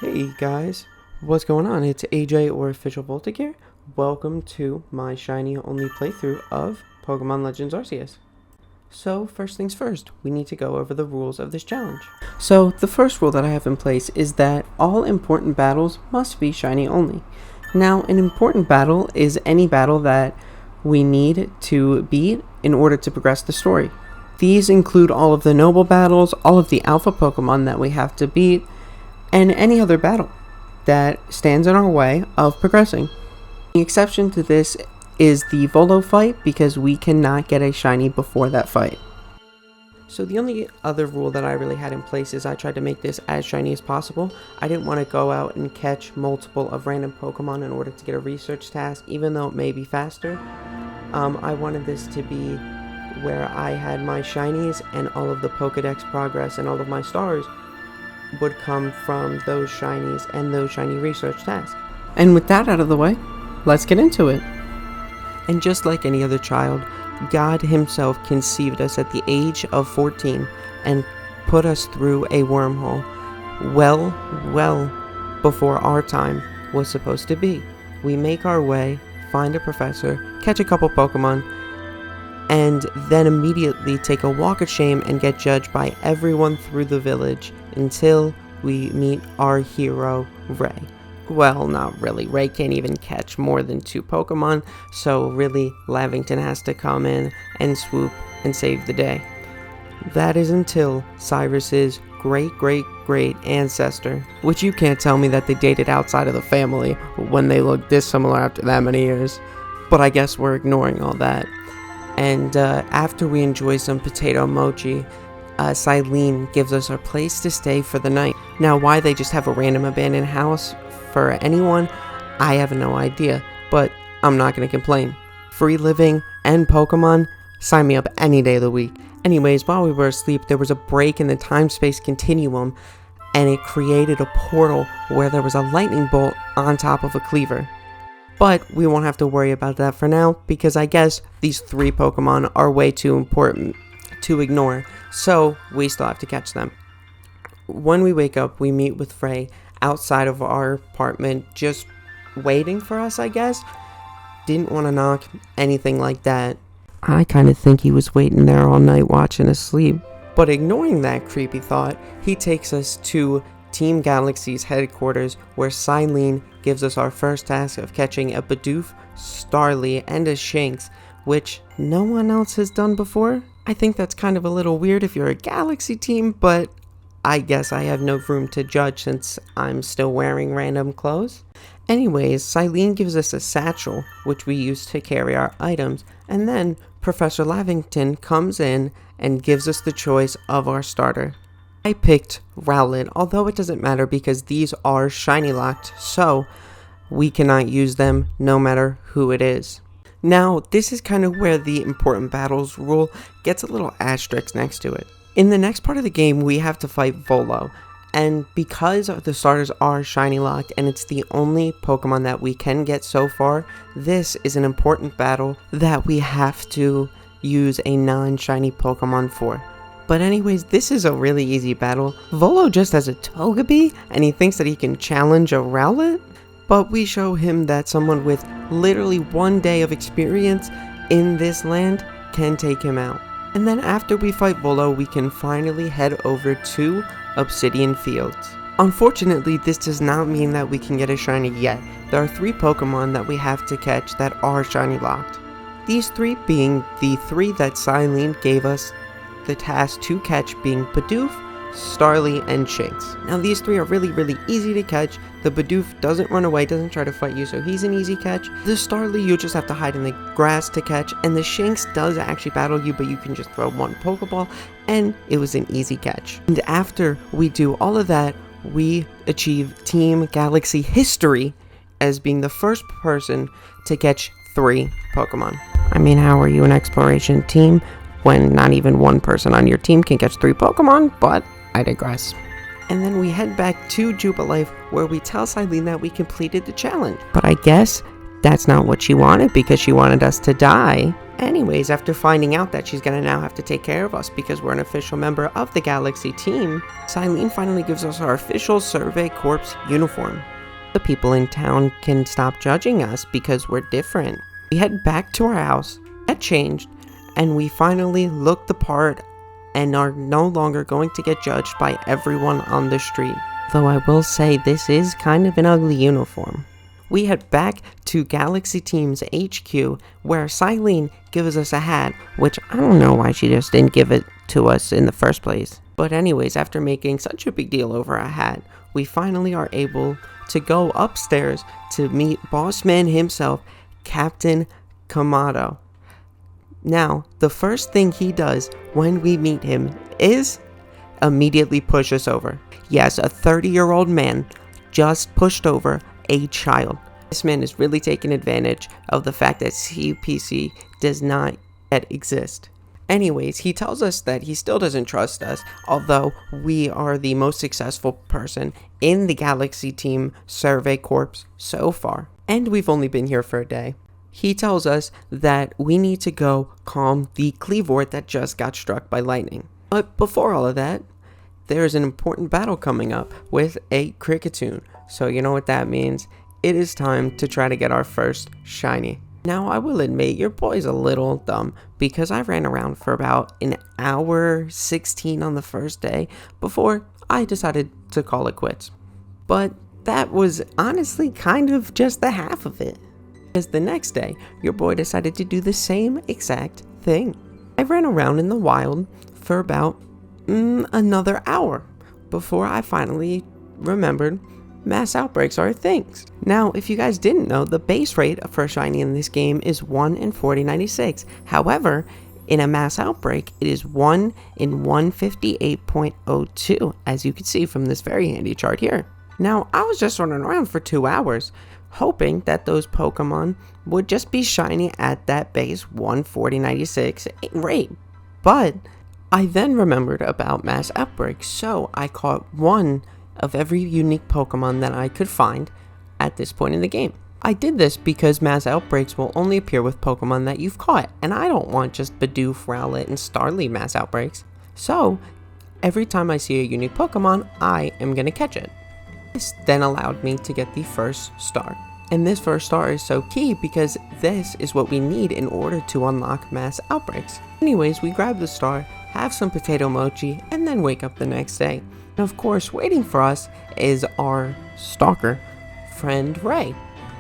Hey guys, what's going on? It's AJ or Official Voltic here. Welcome to my shiny only playthrough of Pokemon Legends Arceus. So first things first, we need to go over the rules of this challenge. So the first rule that I have in place is that all important battles must be shiny only. Now an important battle is any battle that we need to beat in order to progress the story. These include all of the noble battles, all of the alpha Pokemon that we have to beat, and any other battle that stands in our way of progressing. The exception to this is the Volo fight, because we cannot get a shiny before that fight. So the only other rule that I really had in place is I tried to make this as shiny as possible. I didn't want to go out and catch multiple of random Pokemon in order to get a research task, even though it may be faster. I wanted this to be where I had my shinies and all of the Pokedex progress and all of my stars would come from those shinies and those shiny research tasks. And with that out of the way, let's get into it. And just like any other child, God himself conceived us at the age of 14 and put us through a wormhole well before our time was supposed to be. We make our way, find a professor, catch a couple Pokemon, and then immediately take a walk of shame and get judged by everyone through the village until we meet our hero, Ray. Well, not really. Ray can't even catch more than 2 Pokemon, so really Lavington has to come in and swoop and save the day. That is until Cyrus's great ancestor, which you can't tell me that they dated outside of the family when they look dissimilar after that many years. But I guess we're ignoring all that. And after we enjoy some potato mochi, Silene gives us our place to stay for the night. Now, why they just have a random abandoned house for anyone, I have no idea, but I'm not going to complain. Free living and Pokemon, sign me up any day of the week. Anyways, while we were asleep, there was a break in the time-space continuum, and it created a portal where there was a lightning bolt on top of a cleaver. But we won't have to worry about that for now, because I guess these 3 Pokemon are way too important to ignore, so we still have to catch them. When we wake up, we meet with Frey outside of our apartment, just waiting for us, I guess. Didn't want to knock, anything like that. I kind of think he was waiting there all night watching us sleep. But ignoring that creepy thought, he takes us to Team Galaxy's headquarters, where Silene gives us our first task of catching a Bidoof, Starly, and a Shinx, which no one else has done before. I think that's kind of a little weird if you're a Galaxy team, but I guess I have no room to judge since I'm still wearing random clothes. Anyways, Silene gives us a satchel, which we use to carry our items, and then Professor Lavington comes in and gives us the choice of our starter. I picked Rowlet, although it doesn't matter because these are shiny locked, so we cannot use them no matter who it is. Now, this is kind of where the important battles rule gets a little asterisk next to it. In the next part of the game, we have to fight Volo, and because the starters are shiny locked and it's the only Pokemon that we can get so far, this is an important battle that we have to use a non-shiny Pokemon for. But anyways, this is a really easy battle. Volo just has a Togepi, and he thinks that he can challenge a Rowlet? But we show him that someone with literally 1 day of experience in this land can take him out. And then after we fight Volo, we can finally head over to Obsidian Fields. Unfortunately, this does not mean that we can get a shiny yet. There are 3 Pokemon that we have to catch that are shiny locked. These 3 being the 3 that Silene gave us the task to catch, being Bidoof, Starly, and Shinx. Now these 3 are really easy to catch. The Bidoof doesn't run away, doesn't try to fight you, so he's an easy catch. The Starly, you just have to hide in the grass to catch, and the Shinx does actually battle you, but you can just throw 1 Pokeball, and it was an easy catch. And after we do all of that, we achieve Team Galaxy history as being the first person to catch 3 Pokemon. I mean, how are you an exploration team when not even 1 person on your team can catch 3 Pokemon? But I digress. And then we head back to Jubilife, where we tell Silene that we completed the challenge. But I guess that's not what she wanted because she wanted us to die. Anyways, after finding out that she's gonna now have to take care of us because we're an official member of the Galaxy team, Silene finally gives us our official Survey Corps uniform. The people in town can stop judging us because we're different. We head back to our house, get changed, and we finally look the part and are no longer going to get judged by everyone on the street. Though I will say this is kind of an ugly uniform. We head back to Galaxy Team's HQ where Silene gives us a hat, which I don't know why she just didn't give it to us in the first place. But anyways, after making such a big deal over a hat, we finally are able to go upstairs to meet Boss Man himself, Captain Kamado. Now, the first thing he does when we meet him is immediately push us over. Yes, a 30-year-old man just pushed over a child. This man is really taking advantage of the fact that CPC does not yet exist. Anyways, he tells us that he still doesn't trust us, although we are the most successful person in the Galaxy Team Survey Corps so far, and we've only been here for a day. He tells us that we need to go calm the Cleavort that just got struck by lightning. But before all of that, there's an important battle coming up with a Cricketune. So you know what that means. It is time to try to get our first shiny. Now I will admit your boy's a little dumb because I ran around for about an hour 16 on the first day before I decided to call it quits. But that was honestly kind of just the half of it. Because the next day, your boy decided to do the same exact thing. I ran around in the wild for about another hour before I finally remembered mass outbreaks are things. Now, if you guys didn't know, the base rate for a shiny in this game is 1 in 4096. However, in a mass outbreak, it is 1 in 158.02, as you can see from this very handy chart here. Now, I was just running around for 2 hours, hoping that those Pokemon would just be shiny at that base 14096 rate. But I then remembered about mass outbreaks, so I caught one of every unique Pokemon that I could find at this point in the game. I did this because mass outbreaks will only appear with Pokemon that you've caught, and I don't want just Bidoof, Rowlet, and Starly mass outbreaks. So, every time I see a unique Pokemon, I am going to catch it. This then allowed me to get the first star. And this first star is so key because this is what we need in order to unlock mass outbreaks. Anyways, we grab the star, have some potato mochi, and then wake up the next day. And of course, waiting for us is our stalker friend Ray,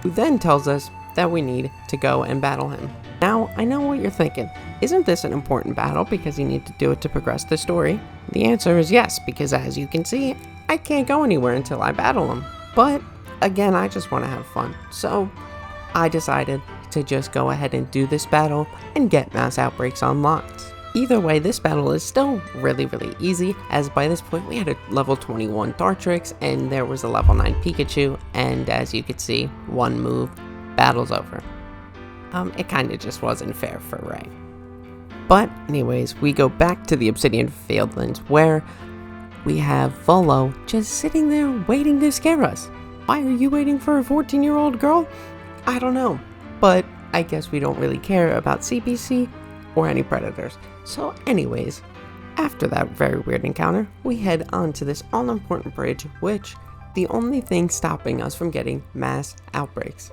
who then tells us that we need to go and battle him. Now, I know what you're thinking. Isn't this an important battle because you need to do it to progress the story? The answer is yes, because as you can see, I can't go anywhere until I battle him. But again, I just want to have fun. So I decided to just go ahead and do this battle and get mass outbreaks unlocked. Either way, this battle is still really easy, as by this point we had a level 21 Dartrix and there was a level 9 Pikachu, and as you could see, one move, battle's over. It kinda just wasn't fair for Ray. But anyways, we go back to the Obsidian Fieldlands where we have Volo just sitting there waiting to scare us. Why are you waiting for a 14-year-old girl? I don't know, but I guess we don't really care about CPC or any predators. So anyways, after that very weird encounter, we head on to this all-important bridge, which the only thing stopping us from getting mass outbreaks,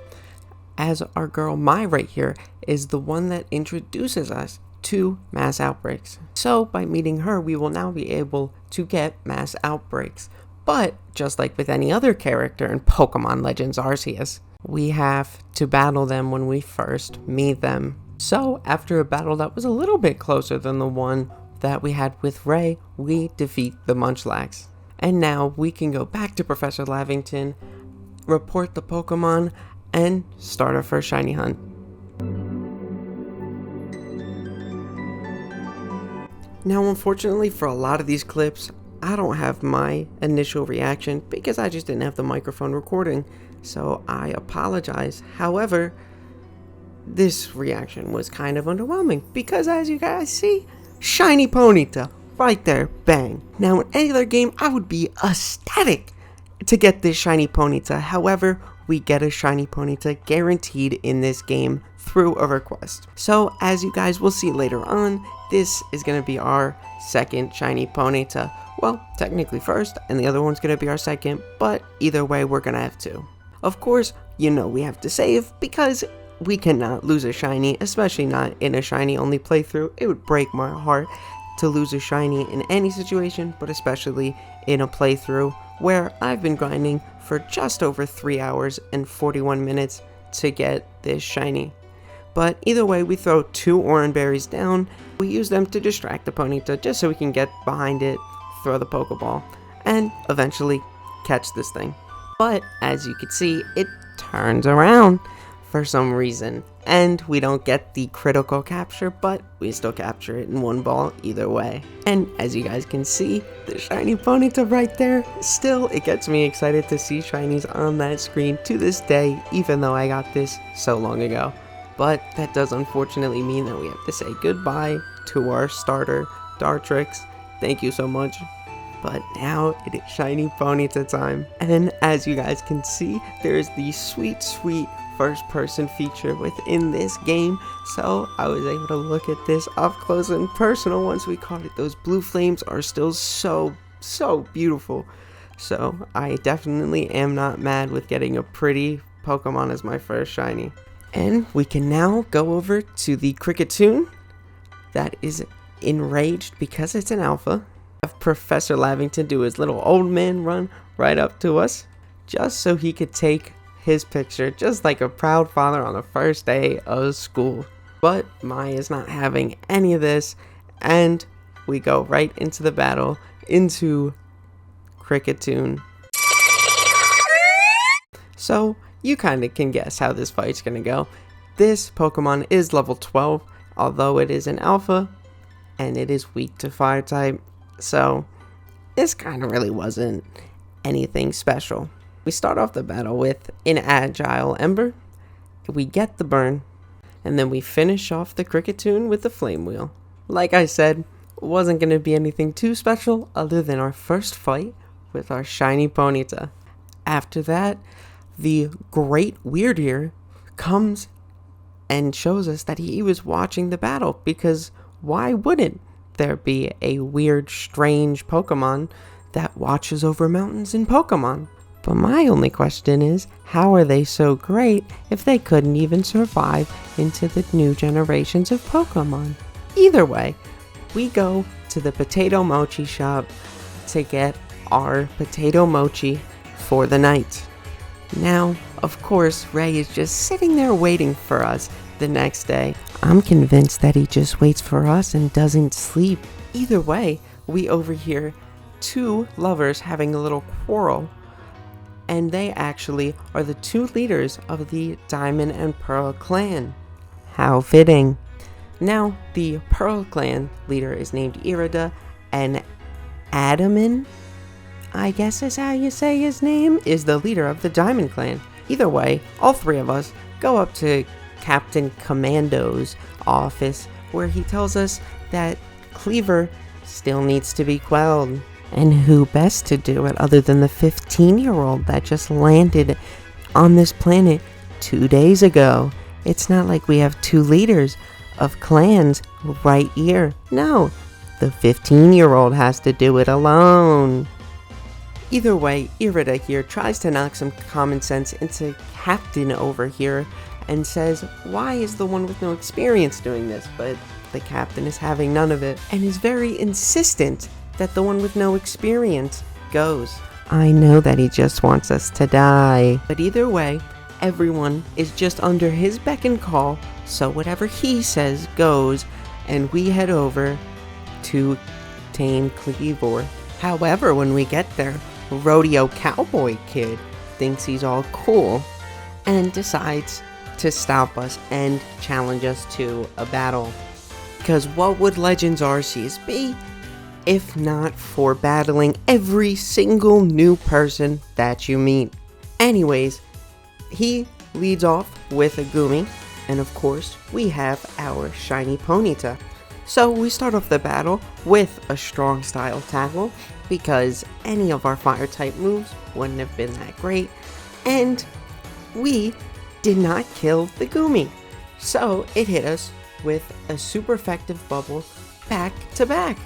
as our girl Mai right here is the one that introduces us to mass outbreaks. So by meeting her, we will now be able to get mass outbreaks. But just like with any other character in Pokemon Legends Arceus, we have to battle them when we first meet them. So after a battle that was a little bit closer than the one that we had with Ray, we defeat the Munchlax. And now we can go back to Professor Lavington, report the Pokemon, and start our first shiny hunt. Now unfortunately for a lot of these clips, I don't have my initial reaction because I just didn't have the microphone recording, so I apologize. However, this reaction was kind of underwhelming because as you guys see, Shiny Ponyta right there, bang. Now in any other game I would be ecstatic to get this shiny Ponyta. However, we get a shiny Ponyta guaranteed in this game through a request. So as you guys will see later on, this is going to be our second shiny Ponyta. Well, technically first, and the other one's going to be our second, but either way we're going to have two. Of course, you know we have to save because we cannot lose a shiny, especially not in a shiny only playthrough. It would break my heart to lose a shiny in any situation, but especially in a playthrough where I've been grinding for just over 3 hours and 41 minutes to get this shiny. But either way, we throw 2 orange berries down. We use them to distract the Ponyta just so we can get behind it, throw the Pokeball, and eventually catch this thing. But as you can see, it turns around for some reason, and we don't get the critical capture, but we still capture it in 1 ball either way. And as you guys can see, the shiny Ponyta right there, still it gets me excited to see shinies on that screen to this day, even though I got this so long ago. But that does unfortunately mean that we have to say goodbye to our starter, Dartrix. Thank you so much. But now it is shiny Ponyta time. And as you guys can see, there is the sweet first person feature within this game, so I was able to look at this up close and personal once we caught it. Those blue flames are still so beautiful, so I definitely am not mad with getting a pretty Pokemon as my first shiny. And we can now go over to the Cricketune that is enraged because it's an alpha. Have Professor Lavington do his little old man run right up to us just so he could take his picture, just like a proud father on the first day of school. But Maya's not having any of this, and we go right into the battle, into Cricketune. So you kind of can guess how this fight's gonna go. This Pokemon is level 12, although it is an alpha, and it is weak to fire type, so this kind of really wasn't anything special. We start off the battle with an Agile Ember, we get the burn, and then we finish off the Cricketune with the Flame Wheel. Like I said, it wasn't going to be anything too special other than our first fight with our shiny Ponyta. After that, the Great Weird Ear comes and shows us that he was watching the battle, because why wouldn't there be a weird, strange Pokemon that watches over mountains in Pokemon? But my only question is, how are they so great if they couldn't even survive into the new generations of Pokemon? Either way, we go to the Potato Mochi shop to get our Potato Mochi for the night. Now, of course, Ray is just sitting there waiting for us the next day. I'm convinced that he just waits for us and doesn't sleep. Either way, we overhear 2 lovers having a little quarrel, and they actually are the 2 leaders of the Diamond and Pearl clan. How fitting. Now, the Pearl clan leader is named Irida, and Adaman, I guess is how you say his name, is the leader of the Diamond clan. Either way, all 3 of us go up to Captain Commando's office, where he tells us that Cleaver still needs to be quelled. And who best to do it other than the 15-year-old that just landed on this planet 2 days ago? It's not like we have 2 leaders of clans right here. No, the 15-year-old has to do it alone. Either way, Irida here tries to knock some common sense into Captain over here and says, why is the one with no experience doing this? But the captain is having none of it and is very insistent that the one with no experience goes. I know that he just wants us to die. But either way, everyone is just under his beck and call, so whatever he says goes, and we head over to tame Cleavor. However, when we get there, Rodeo Cowboy Kid thinks he's all cool and decides to stop us and challenge us to a battle. Because what would Legends Arceus be if not for battling every single new person that you meet? Anyways, he leads off with a Gumi, and of course, we have our shiny Ponyta. So we start off the battle with a strong style tackle, because any of our fire type moves wouldn't have been that great. And we did not kill the Goomy. So it hit us with a super effective bubble back to back.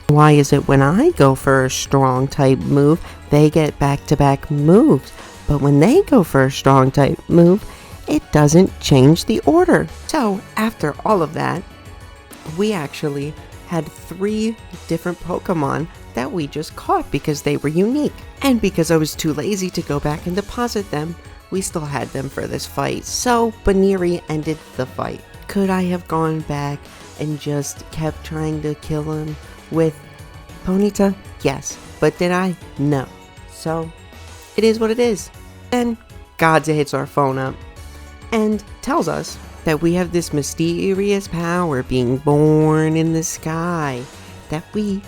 Why is it when I go for a strong type move, they get back to back moves? But when they go for a strong type move, it doesn't change the order. So after all of that, we actually had 3 different Pokemon that we just caught because they were unique. And because I was too lazy to go back and deposit them, we still had them for this fight. So Baniri ended the fight. Could I have gone back and just kept trying to kill him with Ponyta? Yes. But did I? No. So it is what it is. Then Godza hits our phone up and tells us that we have this mysterious power being born in the sky, that we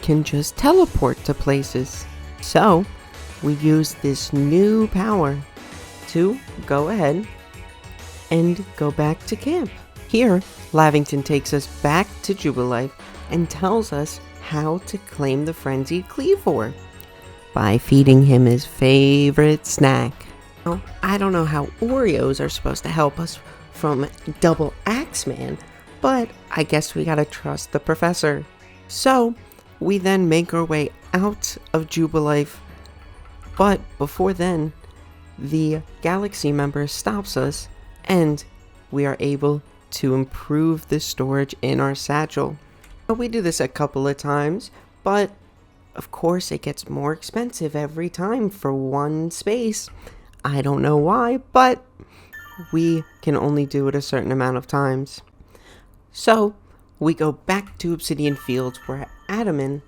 can just teleport to places. So we use this new power to go ahead and go back to camp. Here, Lavington takes us back to Jubilife and tells us how to claim the frenzied Cleavor by feeding him his favorite snack. Now, I don't know how Oreos are supposed to help us from Double Axeman, but I guess we gotta trust the professor. So we then make our way out of Jubilife, but before then, the Galaxy member stops us and we are able to improve the storage in our satchel. We do this a couple of times, but of course it gets more expensive every time for one space. I don't know why, but we can only do it a certain amount of times. So we go back to Obsidian Fields where Adaman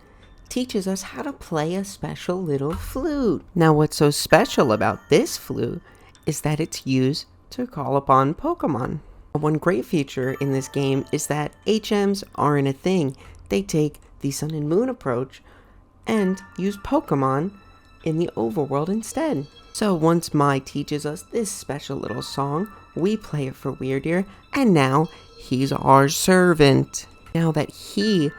teaches us how to play a special little flute. Now what's so special about this flute is that it's used to call upon Pokemon. One great feature in this game is that HMs aren't a thing. They take the Sun and Moon approach and use Pokemon in the overworld instead. So once Mai teaches us this special little song, we play it for Weirdeer, and now he's our servant. Now that he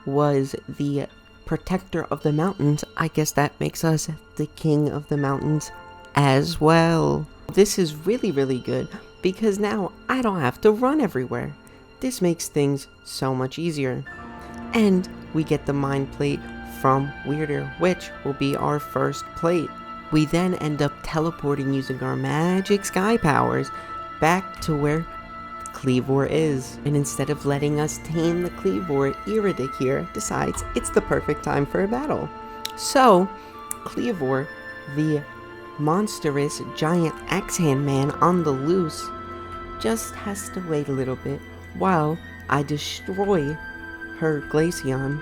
was the protector of the mountains, I guess that makes us the king of the mountains as well. This is really, really good because now I don't have to run everywhere. This makes things so much easier. And we get the Mind Plate from Weirdeer, which will be our first plate. We then end up teleporting using our magic sky powers back to where Cleavor is. And instead of letting us tame the Cleavor, Iridic here decides it's the perfect time for a battle. So, Cleavor, the monstrous giant axe-hand man on the loose, just has to wait a little bit while I destroy her Glaceon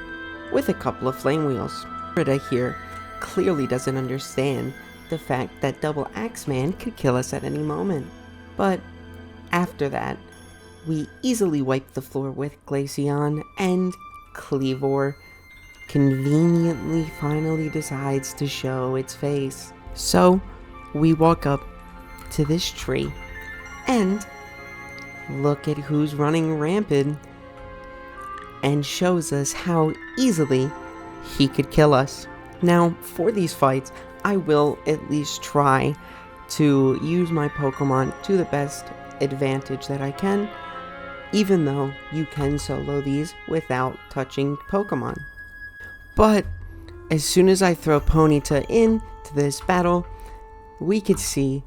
with a couple of flame wheels. Iridic here clearly doesn't understand the fact that Double Axeman could kill us at any moment. But after that, we easily wipe the floor with Glaceon, and Cleavor conveniently finally decides to show its face. So we walk up to this tree and look at who's running rampant and shows us how easily he could kill us. Now, for these fights, I will at least try to use my Pokemon to the best advantage that I can, even though you can solo these without touching Pokemon. But as soon as I throw Ponyta into this battle, we could see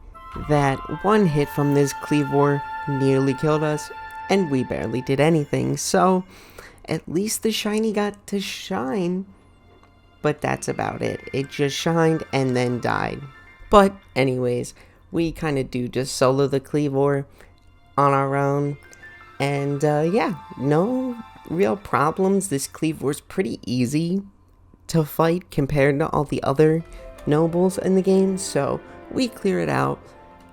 that one hit from this Cleavor nearly killed us, and we barely did anything, so at least the shiny got to shine. But that's about it. It just shined and then died. But anyways, we kind of do just solo the Cleavor on our own. And yeah, no real problems. This Cleavor's pretty easy to fight compared to all the other nobles in the game. So we clear it out.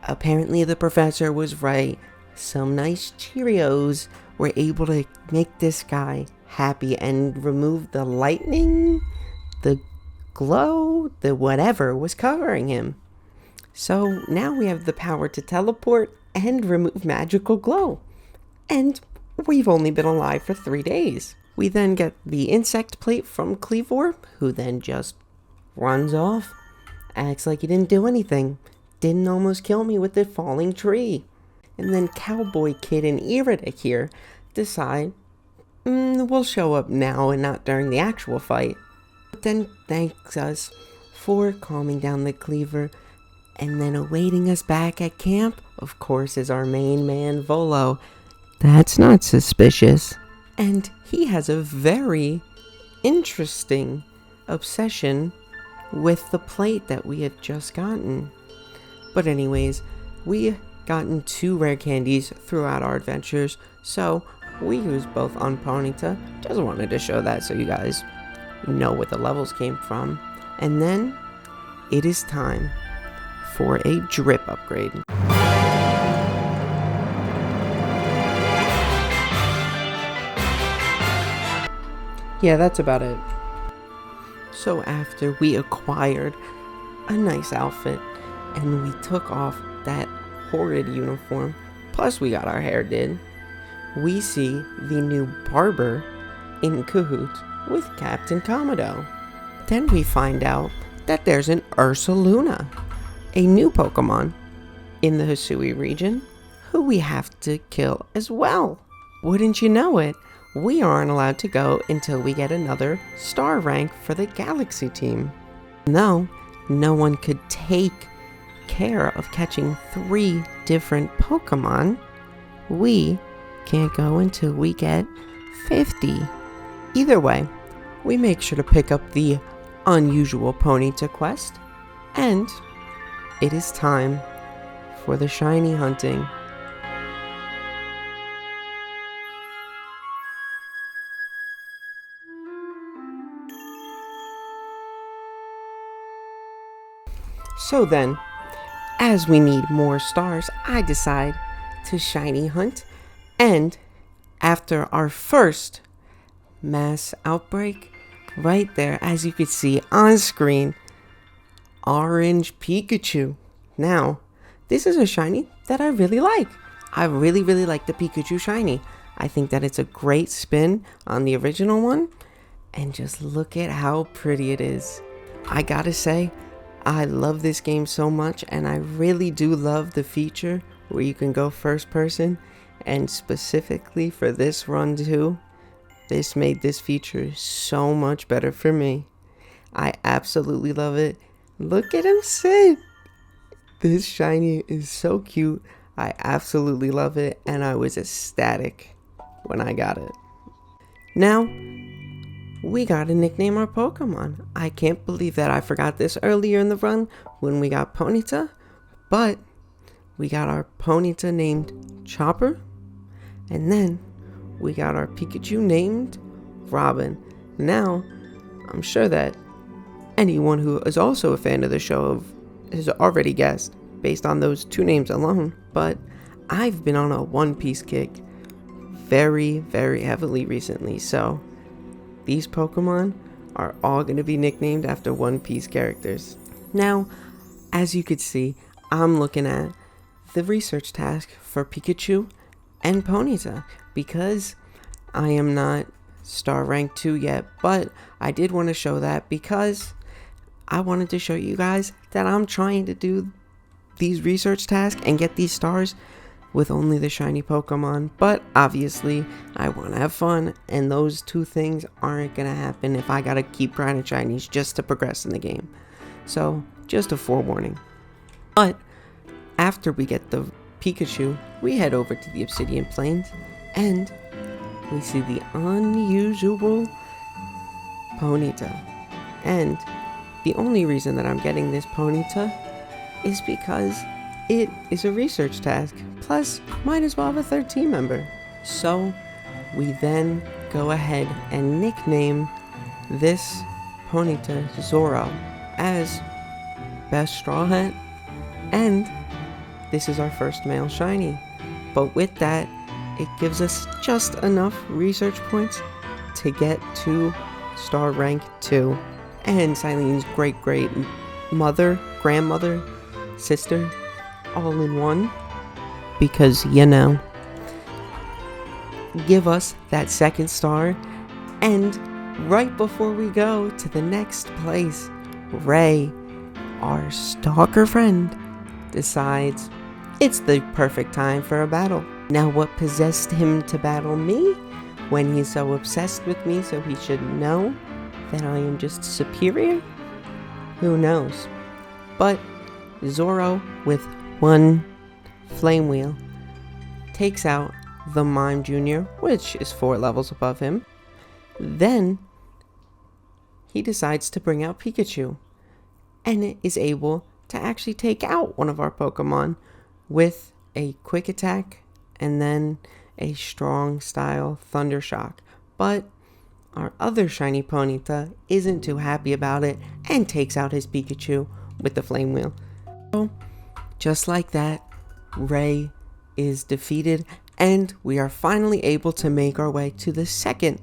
Apparently the professor was right. Some nice Cheerios were able to make this guy happy and remove the lightning, the glow, the whatever was covering him. So now we have the power to teleport and remove magical glow. And we've only been alive for 3 days. We then get the insect plate from Cleavor, who then just runs off Acts like he didn't do anything. Didn't almost kill me with the falling tree. And then Cowboy Kid and Irida here decide, we'll show up now and not during the actual fight. But then thanks us for calming down the Cleaver. And then awaiting us back at camp, of course, is our main man, Volo. That's not suspicious. And he has a very interesting obsession with the plate that we have just gotten. But anyways, we gotten 2 rare candies throughout our adventures, so we used both on Ponyta. Just wanted to show that so you guys know what the levels came from. And then it is time for a drip upgrade. Yeah, that's about it. So after we acquired a nice outfit and we took off that horrid uniform, plus we got our hair did, we see the new barber in cahoots with Captain Comodo. Then we find out that there's an Ursaluna, a new Pokemon in the Hisui region, who we have to kill as well. Wouldn't you know it, we aren't allowed to go until we get another star rank for the Galaxy team. No one could take care of catching 3 different Pokemon, we can't go until we get 50. Either way, we make sure to pick up the unusual Ponyta quest, and it is time for the shiny hunting. So then, as we need more stars, I decide to shiny hunt, and after our first mass outbreak, right there, as you can see on screen, Orange Pikachu. Now, this is a shiny that I really like. I really like the Pikachu shiny. I think that it's a great spin on the original one, and just look at how pretty it is. I gotta say, I love this game so much, and I really do love the feature where you can go first person, and specifically for this run too, this made this feature so much better for me. I absolutely love it. Look at him sit. This shiny is so cute. I absolutely love it, and I was ecstatic when I got it. Now, we gotta nickname our Pokemon. I can't believe that I forgot this earlier in the run when we got Ponyta, but we got our Ponyta named Chopper, and then we got our Pikachu named Robin. Now, I'm sure that anyone who is also a fan of the show has already guessed based on those 2 names alone, but I've been on a One Piece kick very heavily recently, so these Pokemon are all going to be nicknamed after One Piece characters. Now, as you could see, I'm looking at the research task for Pikachu and Ponyta because I am not star rank 2 yet, but I did want to show that because I wanted to show you guys that I'm trying to do these research tasks and get these stars with only the shiny Pokemon, but obviously I want to have fun, and those 2 things aren't gonna happen if I gotta keep grinding shinies just to progress in the game. So just a forewarning. But after we get the Pikachu, we head over to the Obsidian Plains and we see the unusual Ponyta. And the only reason that I'm getting this Ponyta is because it is a research task, plus might as well have a 3rd team member. So we then go ahead and nickname this Ponyta Zoro as Best Straw Hat, and this is our first male shiny. But with that, it gives us just enough research points to get to star rank 2. And Cylene's great mother, grandmother, sister, all in one, because give us that 2nd star. And right before we go to the next place, Ray our stalker friend decides it's the perfect time for a battle. Now, what possessed him to battle me when he's so obsessed with me so he should know that I am just superior? Who knows? But Zoro, with one flame wheel, takes out the Mime Jr., which is 4 levels above him. Then he decides to bring out Pikachu and is able to actually take out one of our Pokemon with a quick attack and then a strong style Thunder Shock. But our other shiny Ponyta isn't too happy about it and takes out his Pikachu with the Flame Wheel. So, just like that, Ray is defeated and we are finally able to make our way to the second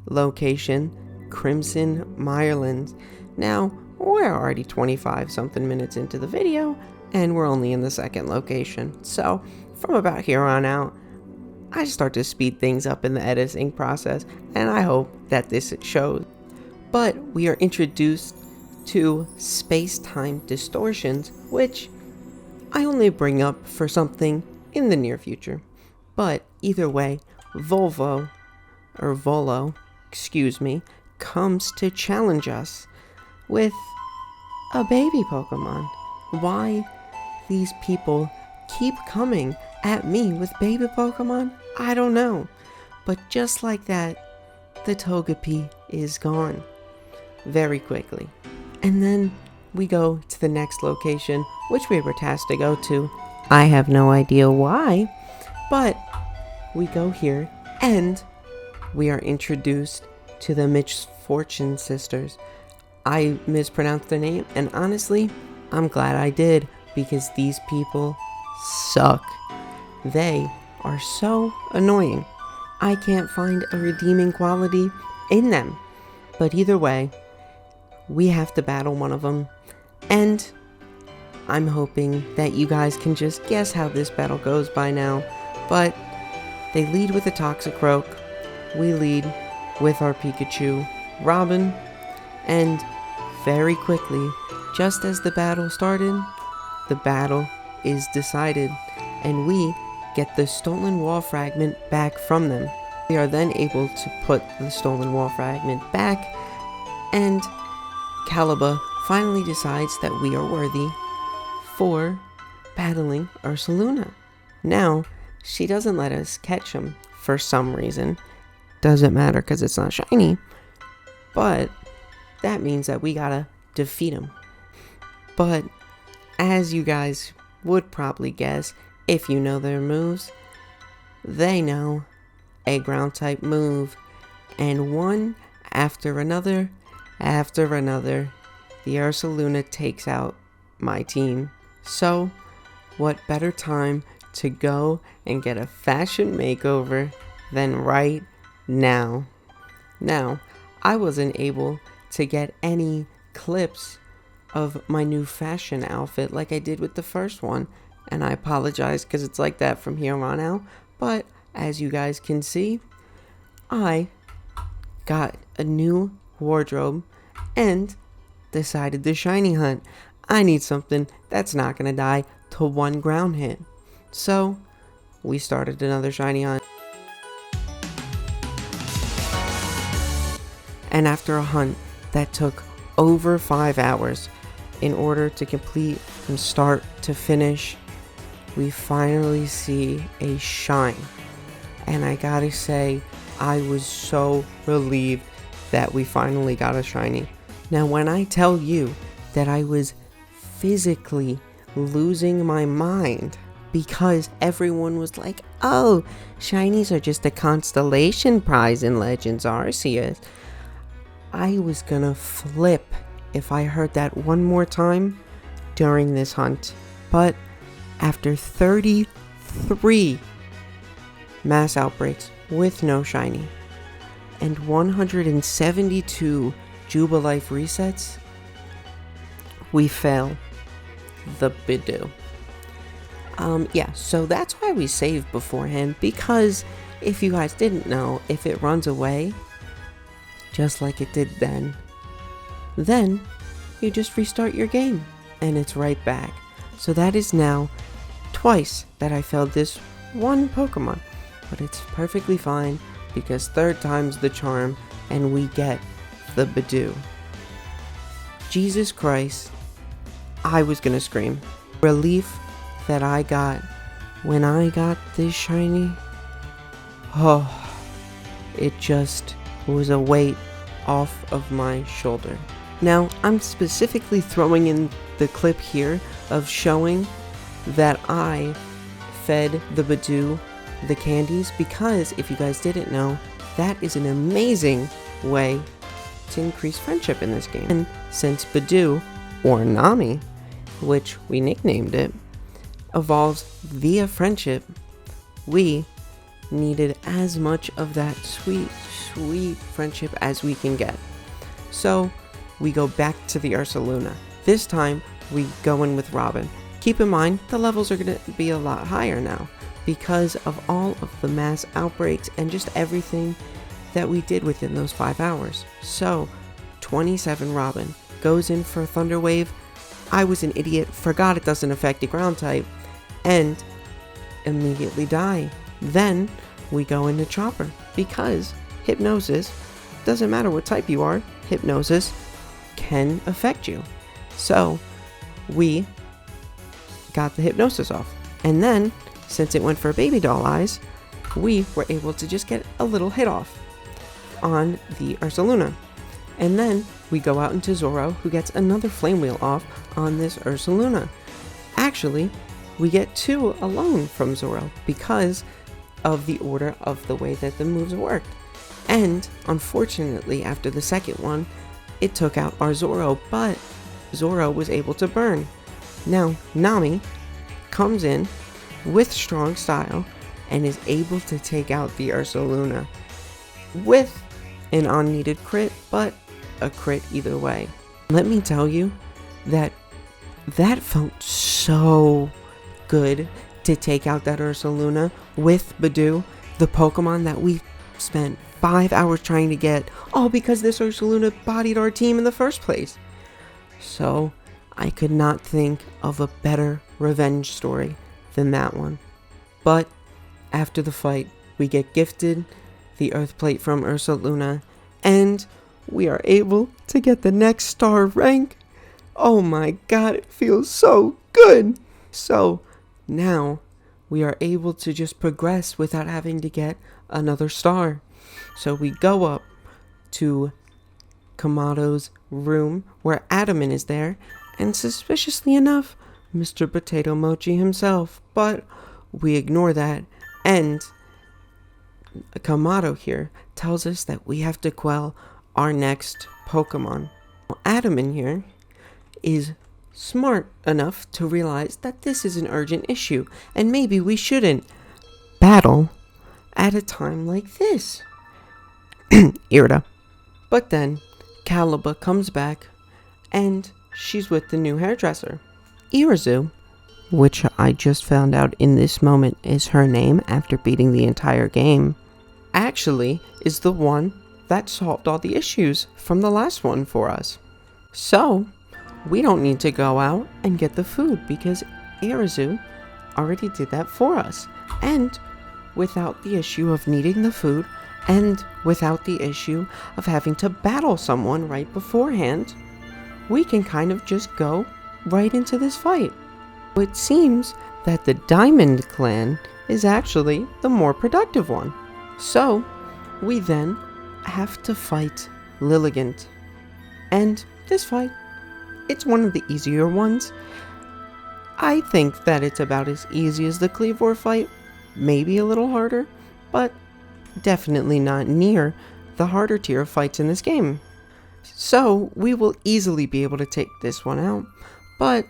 location, Crimson Mirelands. Now, we're already 25 something minutes into the video and we're only in the second location. So, from about here on out, I start to speed things up in the editing process, and I hope that this shows. But we are introduced to space-time distortions, which I only bring up for something in the near future. But either way, Volo, comes to challenge us with a baby Pokemon. Why these people keep coming at me with baby Pokemon, I don't know. But just like that, the Togepi is gone very quickly. And then we go to the next location, which we were tasked to go to. I have no idea why, but we go here and we are introduced to the Misfortune Sisters. I mispronounced their name, and honestly, I'm glad I did, because these people suck. They are so annoying. I can't find a redeeming quality in them. But either way, we have to battle one of them, and I'm hoping that you guys can just guess how this battle goes by now. But they lead with a Toxicroak, we lead with our Pikachu, Robin, and very quickly, just as the battle started, the battle is decided, and we get the stolen wall fragment back from them. We are then able to put the stolen wall fragment back, and Caliba finally decides that we are worthy for battling Ursaluna. Now, she doesn't let us catch him for some reason. Doesn't matter because it's not shiny, but that means that we gotta defeat him. But as you guys would probably guess, if you know their moves, they know a ground type move, and one after another, the Ursaluna takes out my team. So what better time to go and get a fashion makeover than right now. Now, I wasn't able to get any clips of my new fashion outfit like I did with the first one, and I apologize because it's like that from here on out. But as you guys can see, I got a new wardrobe and decided to shiny hunt. I need something that's not gonna die to one ground hit. So we started another shiny hunt. And after a hunt that took over 5 hours in order to complete from start to finish, we finally see a shine. And I gotta say, I was so relieved that we finally got a shiny. Now, when I tell you that I was physically losing my mind because everyone was like, oh, shinies are just a constellation prize in Legends Arceus, I was gonna flip if I heard that one more time during this hunt. But after 33 mass outbreaks with no shiny and 172 Jubilife resets, we fail the Bidoof. So that's why we saved beforehand, because if you guys didn't know, if it runs away just like it did then you just restart your game. and it's right back. So that is now twice that I failed this one Pokemon. But it's perfectly fine because third time's the charm and we get the Badoo. Jesus Christ, I was gonna scream. Relief that I got when I got this shiny. Oh, it just was a weight off of my shoulder. Now, I'm specifically throwing in the clip here of showing that I fed the Badoo the candies because, if you guys didn't know, that is an amazing way to increase friendship in this game. And since Badoo, or Nami, which we nicknamed it, evolves via friendship, we needed as much of that sweet, sweet friendship as we can get. So we go back to the Ursaluna. This time we go in with Robin. Keep in mind, the levels are going to be a lot higher now because of all of the mass outbreaks and just everything that we did within those 5 hours. So 27 Robin goes in for Thunder Wave. I was an idiot, forgot it doesn't affect the ground type, and immediately die. Then we go into Chopper because Hypnosis, doesn't matter what type you are, Hypnosis can affect you. So we got the Hypnosis off. And then, since it went for Baby Doll Eyes, we were able to just get a little hit off on the Ursaluna. And then we go out into Zoro, who gets another Flame Wheel off on this Ursaluna. Actually, we get 2 alone from Zoro because of the order of the way that the moves worked. And unfortunately, after the second one, it took out our Zoro, but Zoro was able to burn. Now, Nami comes in with strong style and is able to take out the Ursaluna with an unneeded crit, but a crit either way. Let me tell you that felt so good to take out that Ursaluna with Badoo, the Pokemon that we spent 5 hours trying to get, all because this Ursaluna bodied our team in the first place. So I could not think of a better revenge story than that one. But after the fight, we get gifted the Earth Plate from Ursaluna, and we are able to get the next star rank. Oh my god, it feels so good. So now we are able to just progress without having to get another star. So we go up to Kamado's room where Adaman is there, and suspiciously enough, Mr. Potato Mochi himself. But we ignore that, and Kamado here tells us that we have to quell our next Pokemon. Adaman here is smart enough to realize that this is an urgent issue, and maybe we shouldn't battle at a time like this. Irida. But then Caliba comes back, and she's with the new hairdresser. Irizu, which I just found out in this moment is her name after beating the entire game, actually is the one that solved all the issues from the last one for us. So we don't need to go out and get the food because Irizu already did that for us. And without the issue of needing the food, and without the issue of having to battle someone right beforehand, we can kind of just go right into this fight. It seems that the Diamond Clan is actually the more productive one. So we then have to fight Lilligant. And this fight, it's one of the easier ones. I think that it's about as easy as the Cleavor fight, maybe a little harder, but definitely not near the harder tier of fights in this game. So we will easily be able to take this one out, but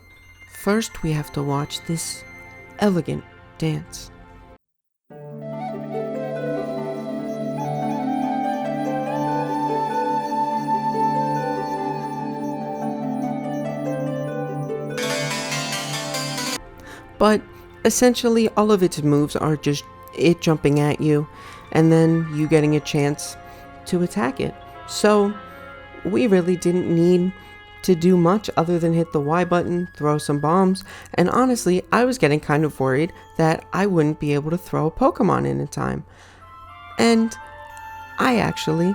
first we have to watch this elegant dance. But essentially all of its moves are just it jumping at you and then you getting a chance to attack it. So we really didn't need to do much other than hit the Y button, throw some bombs, and honestly, I was getting kind of worried that I wouldn't be able to throw a Pokemon in time. And I actually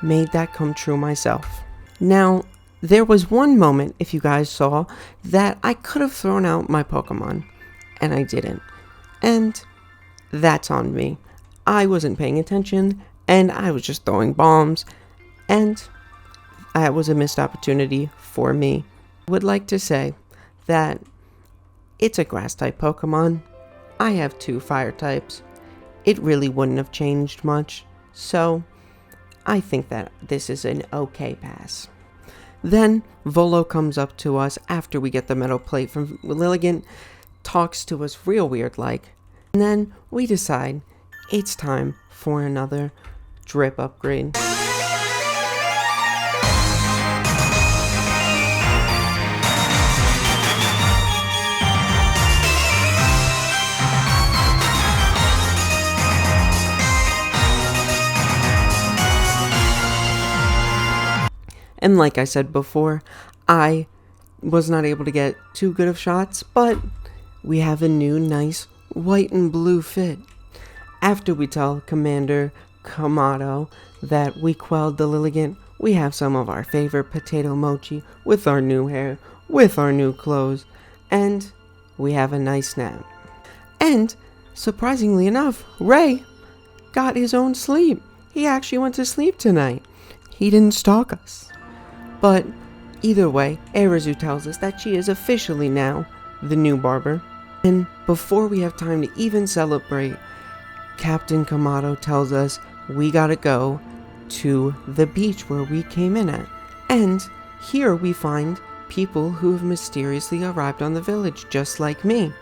made that come true myself. Now, there was one moment, if you guys saw, that I could have thrown out my Pokemon, and I didn't. And that's on me. I wasn't paying attention, and I was just throwing bombs, and that was a missed opportunity for me. I would like to say that it's a grass-type Pokemon. I have 2 fire types. It really wouldn't have changed much, so I think that this is an okay pass. Then Volo comes up to us after we get the metal plate from Lilligant, talks to us real weird like, and then we decide it's time for another drip upgrade. And like I said before, I was not able to get too good of shots, but we have a new nice white and blue fit. After we tell Commander Kamado that we quelled the Lilligant, we have some of our favorite potato mochi with our new hair, with our new clothes, and we have a nice nap. And surprisingly enough, Ray got his own sleep. He actually went to sleep tonight. He didn't stalk us. But either way, Arazu tells us that she is officially now the new barber. And before we have time to even celebrate, Captain Kamado tells us we gotta go to the beach where we came in at. And here we find people who have mysteriously arrived on the village, just like me.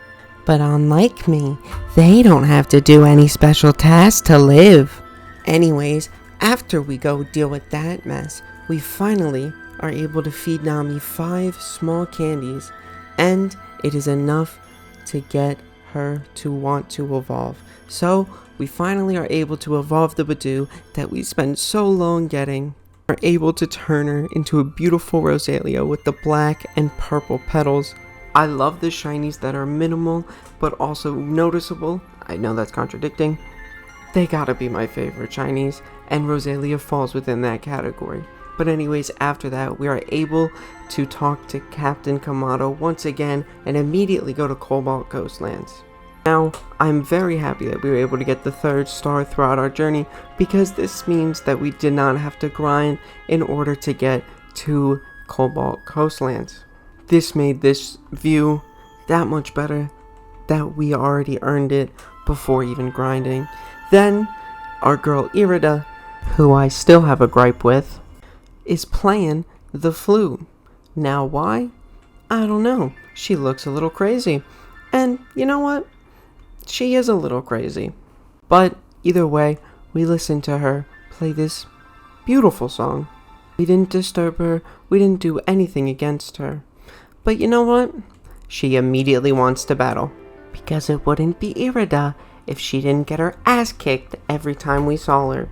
But unlike me, they don't have to do any special tasks to live. Anyways, after we go deal with that mess, we finally are able to feed Nami 5 small candies, and it is enough to get her to want to evolve. So we finally are able to evolve the Badoo that we spent so long getting. We're able to turn her into a beautiful Rosalia with the black and purple petals. I love the shinies that are minimal but also noticeable. I know that's contradicting. They gotta be my favorite shinies, and Rosalia falls within that category. But anyways, after that, we are able to talk to Captain Kamado once again and immediately go to Cobalt Coastlands. Now, I'm very happy that we were able to get the 3rd star throughout our journey, because this means that we did not have to grind in order to get to Cobalt Coastlands. This made this view that much better, that we already earned it before even grinding. Then, our girl Irida, who I still have a gripe with, is playing the flute. Now why? I don't know. She looks a little crazy. And you know what? She is a little crazy. But either way, we listened to her play this beautiful song. We didn't disturb her. We didn't do anything against her. But you know what? She immediately wants to battle. Because it wouldn't be Irida if she didn't get her ass kicked every time we saw her.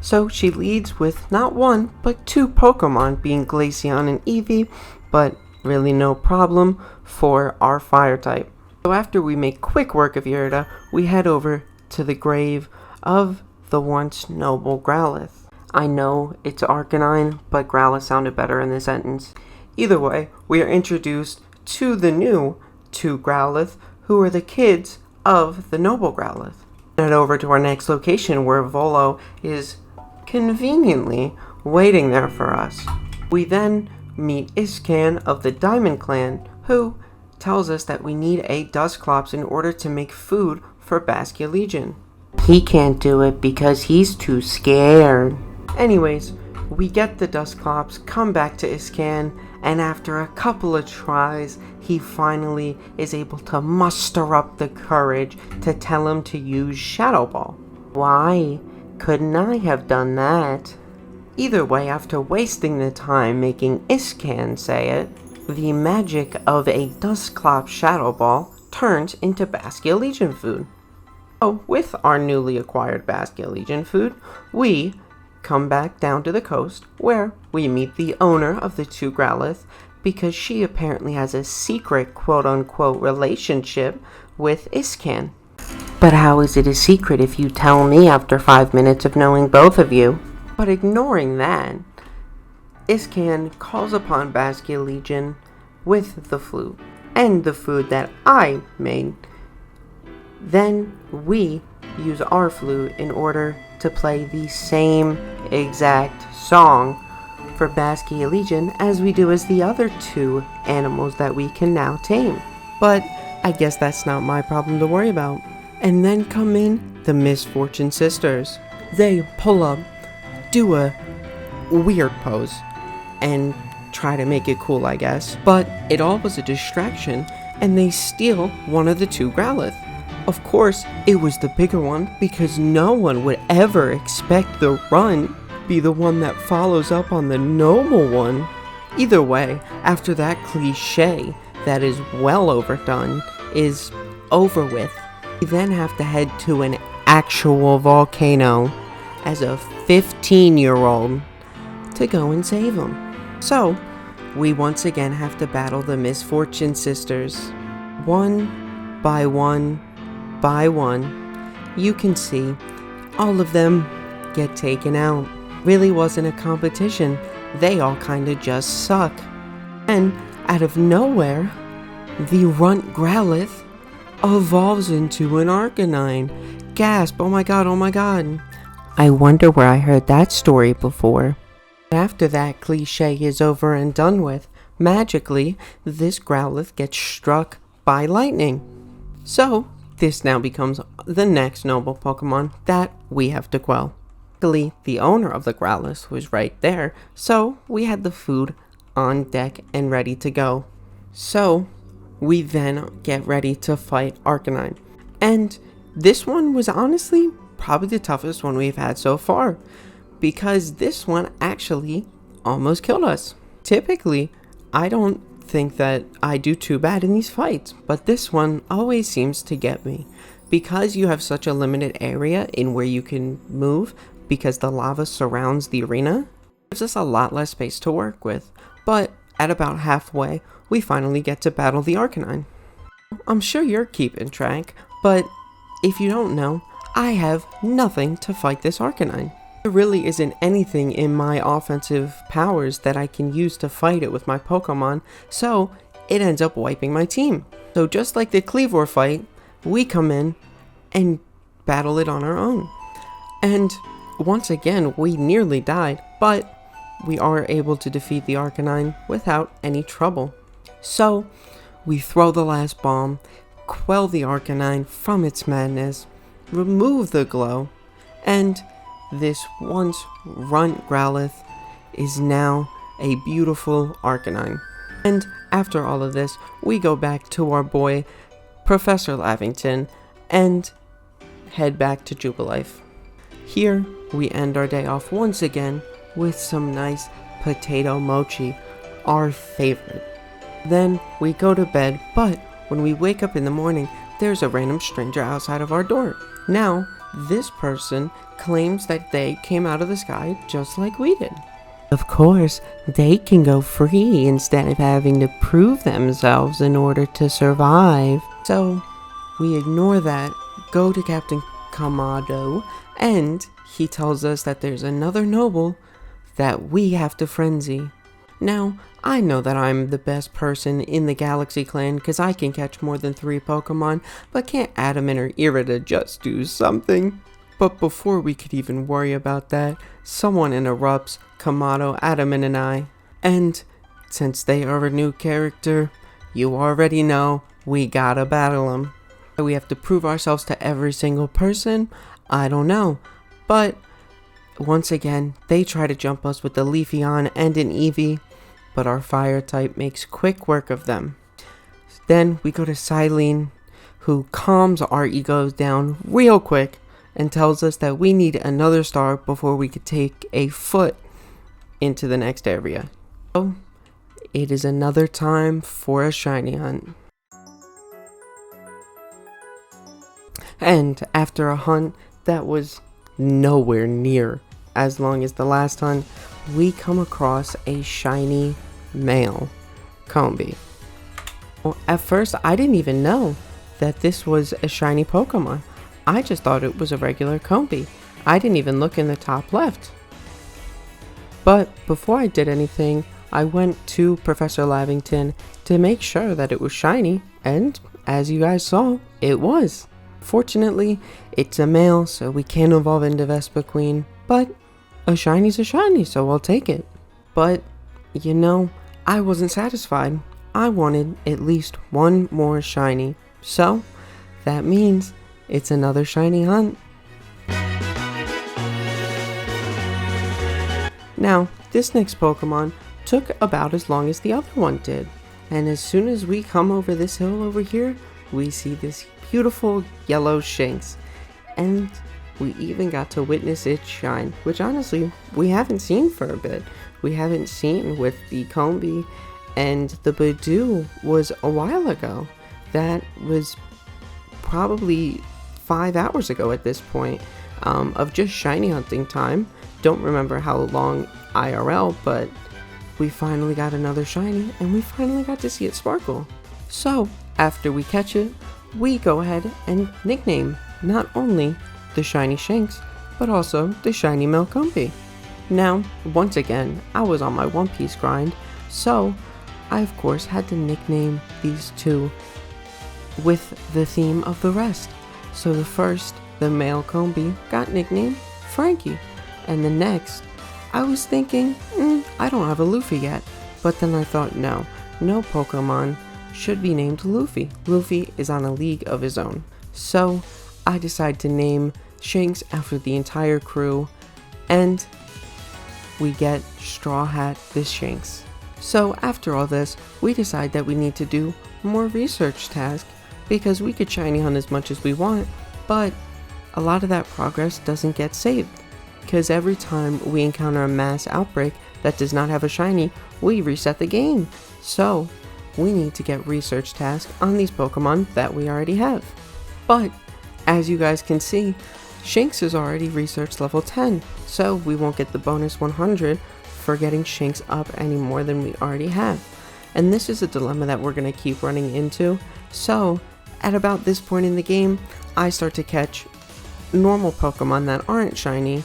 So she leads with not 1, but 2 Pokemon, being Glaceon and Eevee, but really no problem for our fire type. So after we make quick work of Irida, we head over to the grave of the once noble Growlithe. I know it's Arcanine, but Growlithe sounded better in the sentence. Either way, we are introduced to the new 2 Growlithe, who are the kids of the noble Growlithe. Head over to our next location where Volo is conveniently waiting there for us. We then meet Iscan of the Diamond Clan, who tells us that we need a Dusclops in order to make food for Baskia Legion. He can't do it because he's too scared. Anyways, we get the Dusclops, come back to Iscan, and after a couple of tries, he finally is able to muster up the courage to tell him to use Shadow Ball. Why couldn't I have done that? Either way, after wasting the time making Iscan say it, the magic of a Dusclops Shadow Ball turns into Baskia Legion food. So, with our newly acquired Baskia Legion food, we come back down to the coast where we meet the owner of the two Growlithe because she apparently has a secret quote-unquote relationship with Iscan. But how is it a secret if you tell me after 5 minutes of knowing both of you? But ignoring that, Iscan calls upon Basculegion with the flute and the food that I made. Then we use our flute in order to play the same exact song for Basculegion as we do as the other two animals that we can now tame. But I guess that's not my problem to worry about. And then come in the Misfortune Sisters. They pull up, do a weird pose, and try to make it cool, I guess. But it all was a distraction, and they steal one of the two Growlithe. Of course, it was the bigger one, because no one would ever expect the run be the one that follows up on the normal one. Either way, after that cliche that is well overdone is over with, we then have to head to an actual volcano as a 15-year-old to go and save them. So, we once again have to battle the Misfortune Sisters. One by one by one, you can see all of them get taken out. Really wasn't a competition. They all kinda just suck. And out of nowhere, the Runt Growlithe evolves into an Arcanine. Gasp, oh my god. I wonder where I heard that story before. After that cliche is over and done with, magically, this Growlithe gets struck by lightning. So, this now becomes the next noble Pokemon that we have to quell. Luckily, the owner of the Growlithe was right there, so we had the food on deck and ready to go. So, we then get ready to fight Arcanine. And this one was honestly probably the toughest one we've had so far, because this one actually almost killed us. Typically, I don't think that I do too bad in these fights, but this one always seems to get me. Because you have such a limited area in where you can move, because the lava surrounds the arena, it gives us a lot less space to work with. But at about halfway, we finally get to battle the Arcanine. I'm sure you're keeping track, but if you don't know, I have nothing to fight this Arcanine. There really isn't anything in my offensive powers that I can use to fight it with my Pokemon, so it ends up wiping my team. So just like the Cleavor fight, we come in and battle it on our own. And once again, we nearly died, but we are able to defeat the Arcanine without any trouble. So we throw the last bomb, quell the Arcanine from its madness, remove the glow, and this once Runt Growlithe is now a beautiful Arcanine. And after all of this, we go back to our boy, Professor Lavington, and head back to Jubilife. Here, we end our day off once again with some nice potato mochi, our favorite. Then we go to bed, but when we wake up in the morning, there's a random stranger outside of our door. Now, this person claims that they came out of the sky just like we did. Of course, they can go free instead of having to prove themselves in order to survive. So, we ignore that, go to Captain Kamado, and he tells us that there's another noble that we have to frenzy. Now, I know that I'm the best person in the Galaxy Clan because I can catch more than 3 Pokemon, but can't Adaman or Irida just do something? But before we could even worry about that, someone interrupts Kamado, Adaman, and I. And since they are a new character, you already know we gotta battle them. We have to prove ourselves to every single person? I don't know. But once again, they try to jump us with the Leafeon and an Eevee, but our fire type makes quick work of them. Then we go to Silene, who calms our egos down real quick and tells us that we need another star before we could take a foot into the next area. So, it is another time for a shiny hunt. And after a hunt that was nowhere near as long as the last hunt, we come across a shiny male Combi. Well, at first, I didn't even know that this was a shiny Pokemon. I just thought it was a regular Combi. I didn't even look in the top left. But before I did anything, I went to Professor Lavington to make sure that it was shiny, and as you guys saw, it was. Fortunately, it's a male, so we can't evolve into Vespiquen, but a shiny's a shiny, so I'll take it. But, you know, I wasn't satisfied. I wanted at least one more shiny, so that means it's another shiny hunt. Now, this next Pokemon took about as long as the other one did, and as soon as we come over this hill over here, we see this beautiful yellow Shinx, and we even got to witness it shine, which honestly, we haven't seen for a bit. We haven't seen with the Combi, and the Budew was a while ago. That was probably 5 hours ago at this point, of just shiny hunting time. Don't remember how long IRL, but we finally got another shiny, and we finally got to see it sparkle. So, after we catch it, we go ahead and nickname not only the shiny Shinx, but also the shiny male Combi. Now, once again, I was on my One Piece grind, so I of course had to nickname these two with the theme of the rest. So the first, the male Combi, got nicknamed Frankie, and the next, I was thinking, I don't have a Luffy yet, but then I thought, no Pokemon should be named Luffy. Luffy is on a league of his own. So I decided to name Shinx after the entire crew, and we get Straw Hat this Shinx. So after all this, we decide that we need to do more research tasks, because we could shiny hunt as much as we want, but a lot of that progress doesn't get saved, because every time we encounter a mass outbreak that does not have a shiny, we reset the game. So we need to get research tasks on these Pokemon that we already have. But as you guys can see, Shinx is already research level 10, so we won't get the bonus 100 for getting Shinx up any more than we already have. And this is a dilemma that we're going to keep running into. So at about this point in the game, I start to catch normal Pokemon that aren't shiny,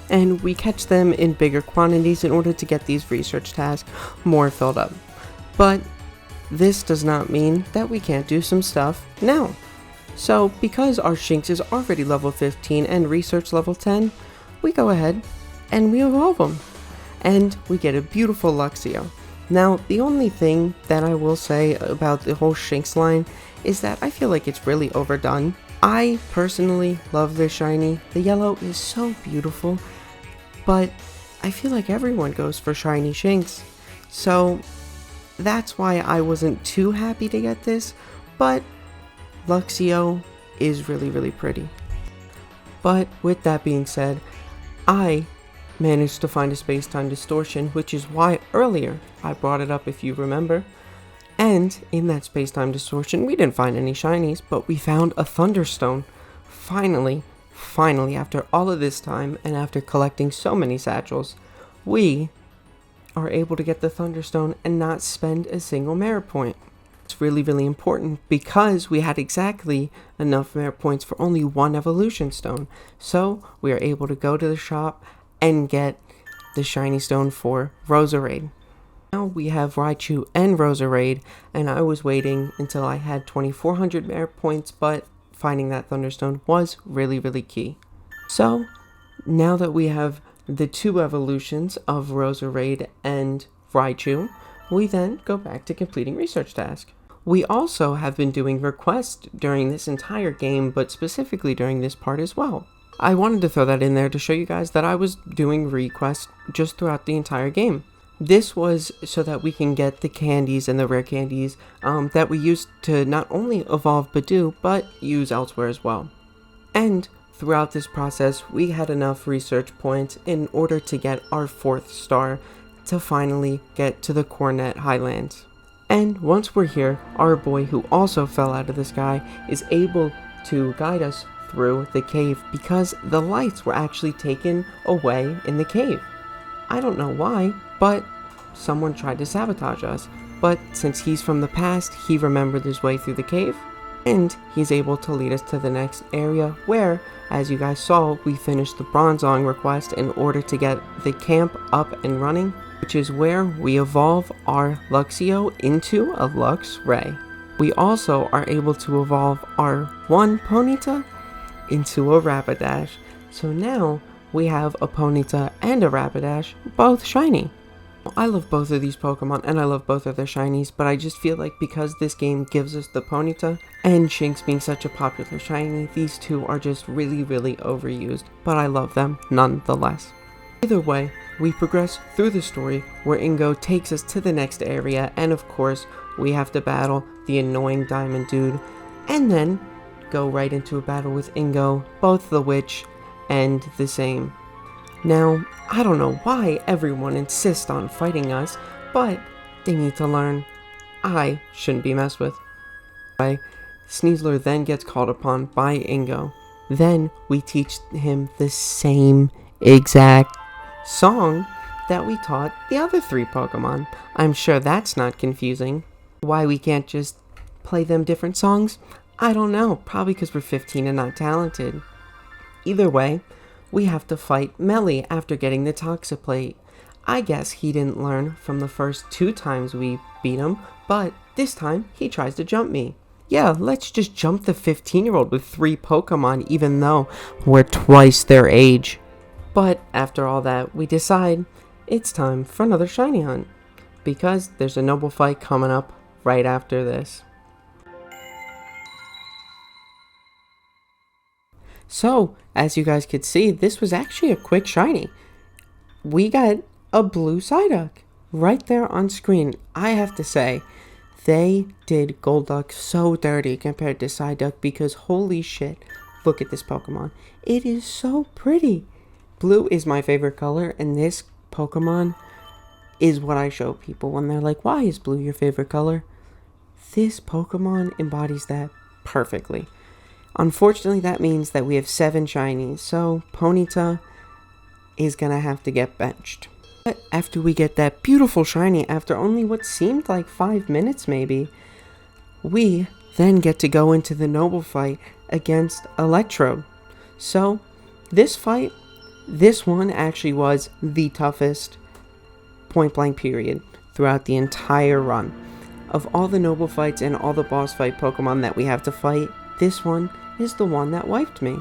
and we catch them in bigger quantities in order to get these research tasks more filled up. But this does not mean that we can't do some stuff now. So because our Shinx is already level 15 and research level 10, we go ahead and we evolve them, and we get a beautiful Luxio. Now, the only thing that I will say about the whole Shinx line is that I feel like it's really overdone. I personally love this shiny. The yellow is so beautiful, but I feel like everyone goes for shiny Shinx. So that's why I wasn't too happy to get this, but Luxio is really, really pretty. But with that being said, I managed to find a space-time distortion, which is why earlier I brought it up, if you remember. And in that space-time distortion, we didn't find any shinies, but we found a Thunderstone. Finally, after all of this time, and after collecting so many satchels, we are able to get the Thunderstone and not spend a single merit point. It's really, really important because we had exactly enough merit points for only one evolution stone. So we are able to go to the shop and get the shiny stone for Roserade. Now we have Raichu and Roserade, and I was waiting until I had 2400 merit points, but finding that Thunderstone was really, really key. So now that we have the two evolutions of Roserade and Raichu, we then go back to completing research tasks. We also have been doing requests during this entire game, but specifically during this part as well. I wanted to throw that in there to show you guys that I was doing requests just throughout the entire game. This was so that we can get the candies and the rare candies that we used to not only evolve Budew, but use elsewhere as well. And throughout this process, we had enough research points in order to get our 4th star to finally get to the Cornet Highlands. And once we're here, our boy, who also fell out of the sky, is able to guide us through the cave because the lights were actually taken away in the cave. I don't know why, but someone tried to sabotage us. But since he's from the past, he remembered his way through the cave, and he's able to lead us to the next area where, as you guys saw, we finished the Bronzong request in order to get the camp up and running, which is where we evolve our Luxio into a Luxray. We also are able to evolve our one Ponyta into a Rapidash. So now we have a Ponyta and a Rapidash, both shiny. I love both of these Pokemon and I love both of their shinies, but I just feel like because this game gives us the Ponyta and Shinx being such a popular shiny, these two are just really overused, but I love them nonetheless. Either way, we progress through the story where Ingo takes us to the next area, and of course we have to battle the annoying Diamond Dude and then go right into a battle with Ingo, both the witch and the same. Now, I don't know why everyone insists on fighting us, but they need to learn I shouldn't be messed with. Sneasler then gets called upon by Ingo. Then we teach him the same exact song that we taught the other three Pokemon. I'm sure that's not confusing. Why we can't just play them different songs? I don't know, probably because we're 15 and not talented. Either way, we have to fight Melly after getting the Toxaplate. I guess he didn't learn from the first 2 times we beat him, but this time he tries to jump me. Yeah, let's just jump the 15-year-old with 3 Pokemon even though we're twice their age. But after all that, we decide it's time for another shiny hunt, because there's a noble fight coming up right after this. So, as you guys could see, this was actually a quick shiny. We got a blue Psyduck right there on screen. I have to say, they did Golduck so dirty compared to Psyduck, because holy shit, look at this Pokemon. It is so pretty. Blue is my favorite color, and this Pokemon is what I show people when they're like, why is blue your favorite color? This Pokemon embodies that perfectly. Unfortunately, that means that we have 7 shinies, so Ponyta is gonna have to get benched. But after we get that beautiful shiny, after only what seemed like 5 minutes maybe, we then get to go into the noble fight against Electrode. So, this fight, this one actually was the toughest point blank period throughout the entire run. Of all the noble fights and all the boss fight Pokemon that we have to fight, this one is the one that wiped me.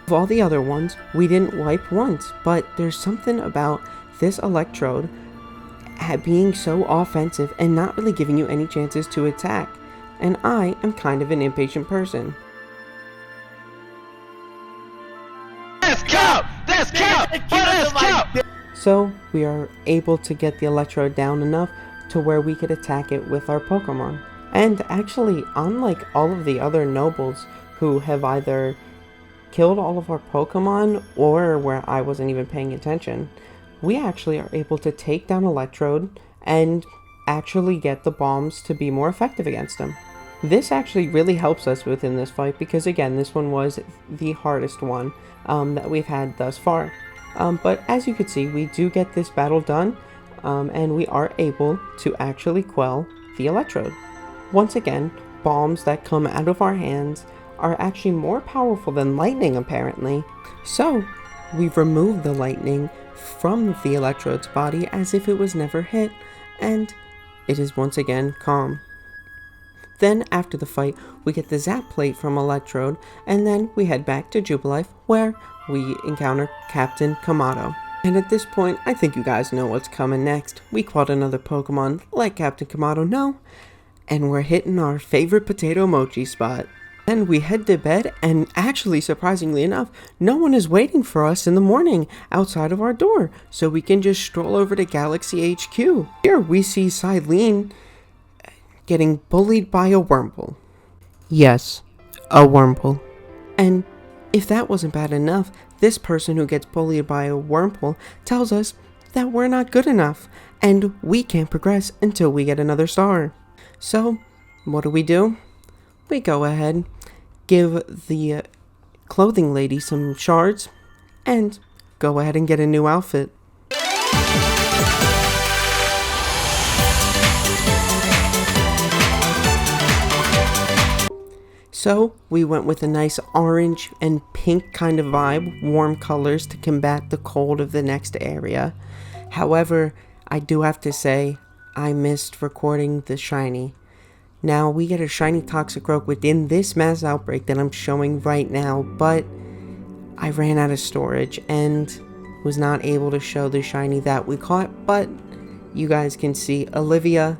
Of all the other ones, we didn't wipe once, but there's something about this Electrode being so offensive and not really giving you any chances to attack, and I am kind of an impatient person. Let's go! Let's go! Let's go! So we are able to get the Electrode down enough to where we could attack it with our Pokemon. And actually, unlike all of the other nobles who have either killed all of our Pokemon or where I wasn't even paying attention, we actually are able to take down Electrode and actually get the bombs to be more effective against him. This actually really helps us within this fight because, again, this one was the hardest one that we've had thus far. But as you can see, we do get this battle done, and we are able to actually quell the Electrode. Once again, bombs that come out of our hands are actually more powerful than lightning, apparently. So, we've removed the lightning from the Electrode's body as if it was never hit, and it is once again calm. Then, after the fight, we get the Zap Plate from Electrode, and then we head back to Jubilife, where we encounter Captain Kamado. And at this point, I think you guys know what's coming next. We caught another Pokemon, let Captain Kamado know, and we're hitting our favorite potato mochi spot. Then we head to bed, and actually, surprisingly enough, no one is waiting for us in the morning outside of our door, so we can just stroll over to Galaxy HQ. Here we see Silene getting bullied by a Wurmple. Yes, a Wurmple. And if that wasn't bad enough, this person who gets bullied by a Wurmple tells us that we're not good enough, and we can't progress until we get another star. So, what do? We go ahead, give the clothing lady some shards, and go ahead and get a new outfit. So we went with a nice orange and pink kind of vibe, warm colors to combat the cold of the next area. However, I do have to say, I missed recording the shiny. Now, we get a shiny Toxicroak within this mass outbreak that I'm showing right now, but I ran out of storage and was not able to show the shiny that we caught, but you guys can see Olivia,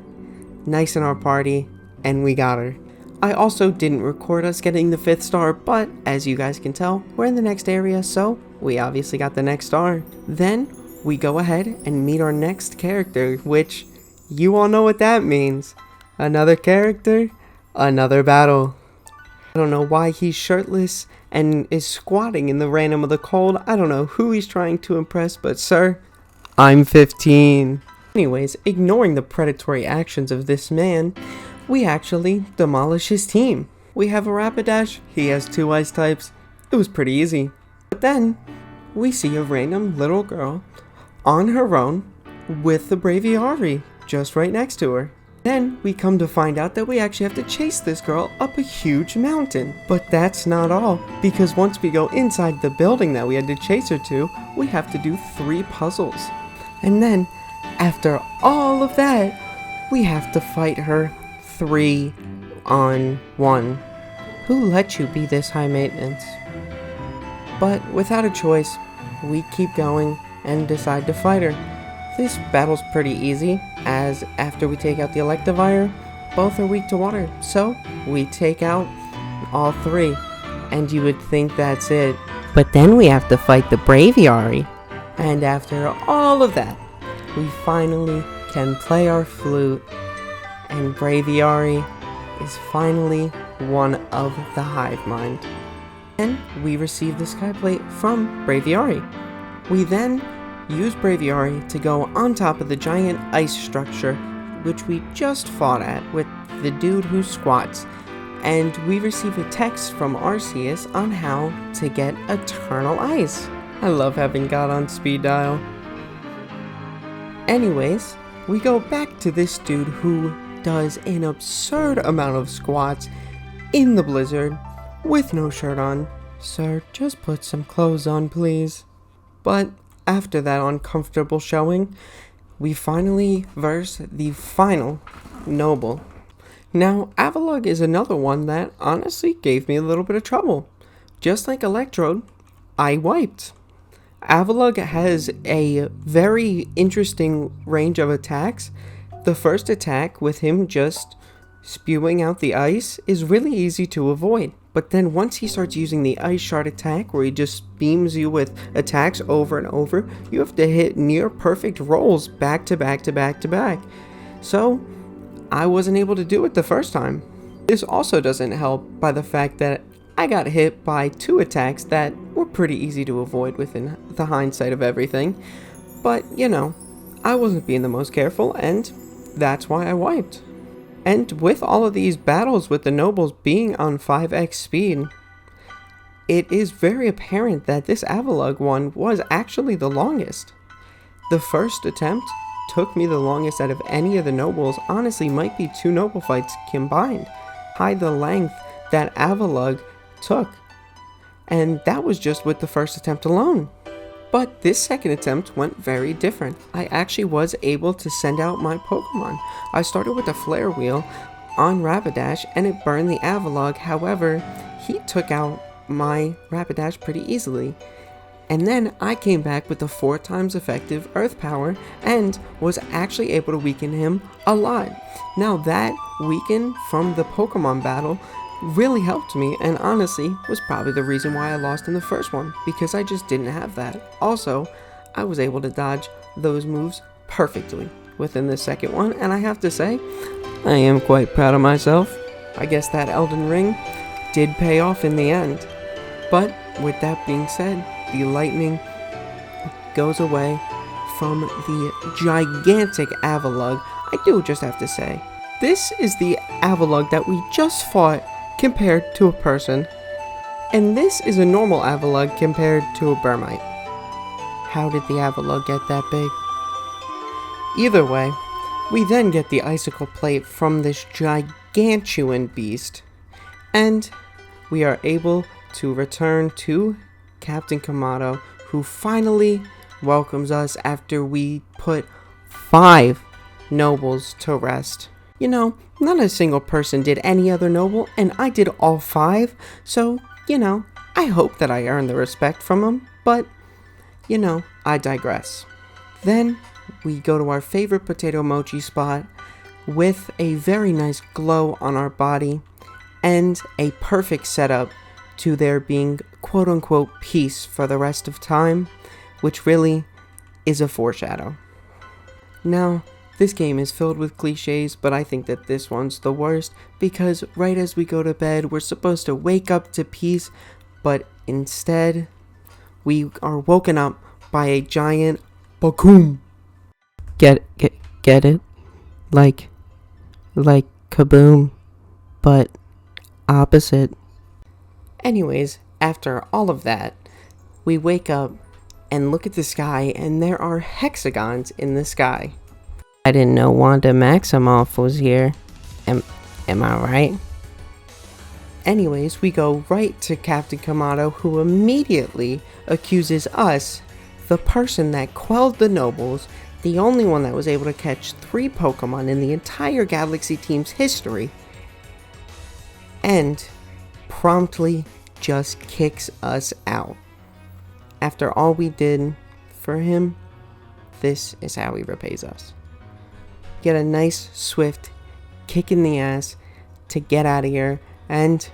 nice in our party, and we got her. I also didn't record us getting the 5th star, but as you guys can tell, we're in the next area, so we obviously got the next star. Then we go ahead and meet our next character, which you all know what that means. Another character, another battle. I don't know why he's shirtless and is squatting in the random of the cold. I don't know who he's trying to impress, but sir, I'm 15. Anyways, ignoring the predatory actions of this man, we actually demolish his team. We have a Rapidash, he has 2 ice types. It was pretty easy. But then, we see a random little girl on her own with the Braviary just right next to her. Then we come to find out that we actually have to chase this girl up a huge mountain. But that's not all, because once we go inside the building that we had to chase her to, we have to do 3 puzzles. And then, after all of that, we have to fight her 3-on-1. Who let you be this high maintenance? But without a choice, we keep going and decide to fight her. This battle's pretty easy, as after we take out the Electivire, both are weak to water, so we take out all 3, and you would think that's it. But then we have to fight the Braviary, and after all of that, we finally can play our flute, and Braviary is finally one of the hive mind. And we receive the Sky Plate from Braviary. We then use Braviary to go on top of the giant ice structure, which we just fought at with the dude who squats, and we receive a text from Arceus on how to get Eternal Ice. I love having God on speed dial. Anyways, we go back to this dude who does an absurd amount of squats in the blizzard with no shirt on. Sir, just put some clothes on, please. But after that uncomfortable showing, we finally verse the final noble. Now, Avalugg is another one that honestly gave me a little bit of trouble. Just like Electrode, I wiped. Avalugg has a very interesting range of attacks. The first attack, with him just spewing out the ice, is really easy to avoid. But then once he starts using the ice shard attack, where he just beams you with attacks over and over, you have to hit near perfect rolls back to back to back to back. So I wasn't able to do it the first time. This also doesn't help by the fact that I got hit by 2 attacks that were pretty easy to avoid within the hindsight of everything. But, you know, I wasn't being the most careful, and that's why I wiped. And with all of these battles with the nobles being on 5x speed, it is very apparent that this Avalugg one was actually the longest. The first attempt took me the longest out of any of the nobles. Honestly, might be 2 noble fights combined. Hide the length that Avalugg took. And that was just with the first attempt alone. But this second attempt went very different. I actually was able to send out my Pokemon. I started with a Flare Wheel on Rapidash and it burned the Avalugg. However, he took out my Rapidash pretty easily. And then I came back with the 4 times effective Earth Power and was actually able to weaken him a lot. Now that weaken from the Pokemon battle really helped me, and honestly was probably the reason why I lost in the first one, because I just didn't have that. Also, I was able to dodge those moves perfectly within the second one, and I have to say, I am quite proud of myself. I guess that Elden Ring did pay off in the end. But with that being said, the lightning goes away from the gigantic Avalugg. I do just have to say, this is the Avalugg that we just fought compared to a person. And this is a normal Avalugg compared to a Burmite. How did the Avalugg get that big? Either way, we then get the icicle plate from this gigantuan beast, and we are able to return to Captain Kamado, who finally welcomes us after we put 5 nobles to rest. You know, not a single person did any other noble, and I did all 5, so, you know, I hope that I earned the respect from them, but, you know, I digress. Then we go to our favorite potato mochi spot with a very nice glow on our body and a perfect setup to there being quote-unquote peace for the rest of time, which really is a foreshadow. Now, this game is filled with cliches, but I think that this one's the worst because right as we go to bed, we're supposed to wake up to peace, but instead, we are woken up by a giant Bakoom. Get it? Like kaboom, but opposite. Anyways, after all of that, we wake up and look at the sky, and there are hexagons in the sky. I didn't know Wanda Maximoff was here. Am I right? Anyways, we go right to Captain Kamado, who immediately accuses us, the person that quelled the nobles, the only one that was able to catch 3 Pokemon in the entire Galaxy team's history, and promptly just kicks us out. After all we did for him, this is how he repays us. Get a nice, swift kick in the ass to get out of here, and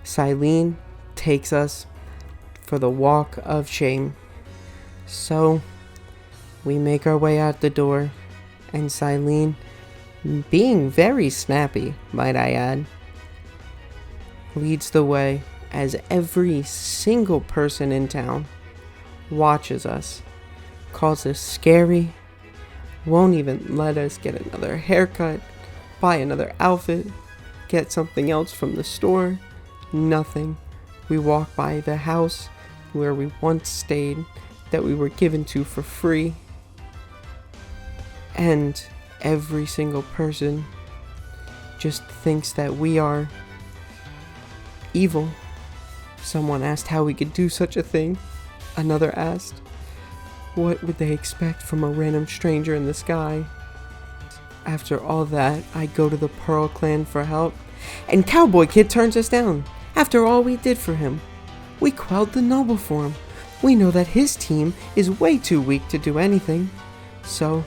Silene takes us for the walk of shame. So we make our way out the door, and Silene, being very snappy, might I add, leads the way as every single person in town watches us, calls us scary, won't even let us get another haircut, buy another outfit, get something else from the store, nothing. We walk by the house where we once stayed, that we were given to for free, and every single person just thinks that we are evil. Someone asked how we could do such a thing. Another asked, what would they expect from a random stranger in the sky? After all that, I go to the Pearl Clan for help, and Cowboy Kid turns us down. After all we did for him, we quelled the noble form. We know that his team is way too weak to do anything, so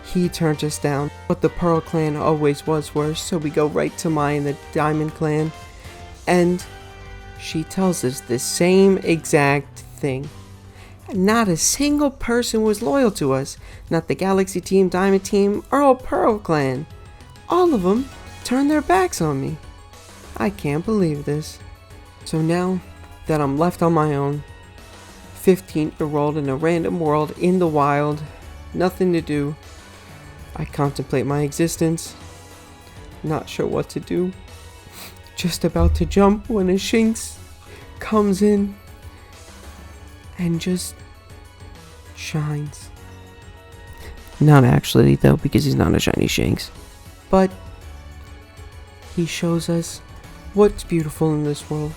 he turned us down. But the Pearl Clan always was worse, so we go right to Mai and the Diamond Clan, and she tells us the same exact thing. Not a single person was loyal to us. Not the Galaxy Team, Diamond Team, or all Pearl Clan. All of them turned their backs on me. I can't believe this. So now that I'm left on my own, 15-year-old in a random world in the wild, nothing to do, I contemplate my existence, not sure what to do, just about to jump when a Shinx comes in and just shines. Not actually though, because he's not a shiny Shinx, but he shows us what's beautiful in this world,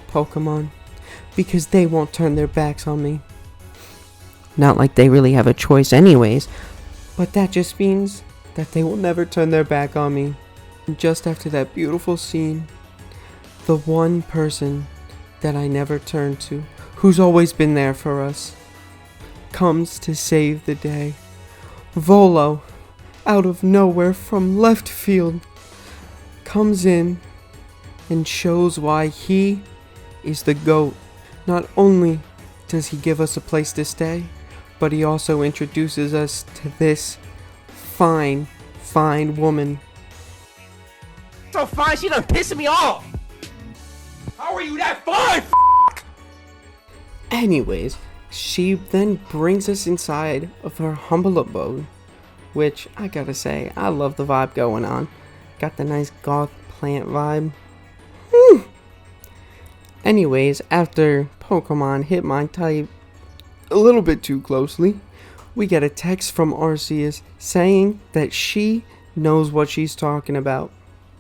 Pokemon, because they won't turn their backs on me. Not like they really have a choice anyways, but that just means that they will never turn their back on me. And just after that beautiful scene, the one person that I never turned to, who's always been there for us, comes to save the day. Volo, out of nowhere from left field, comes in and shows why he is the GOAT. Not only does he give us a place to stay, but he also introduces us to this fine, fine woman. So fine, she done pissing me off. How are you that fine? Anyways, she then brings us inside of her humble abode, which I gotta say, I love the vibe going on. Got the nice goth plant vibe. Anyways, after Pokemon hit my type a little bit too closely, we get a text from Arceus saying that she knows what she's talking about.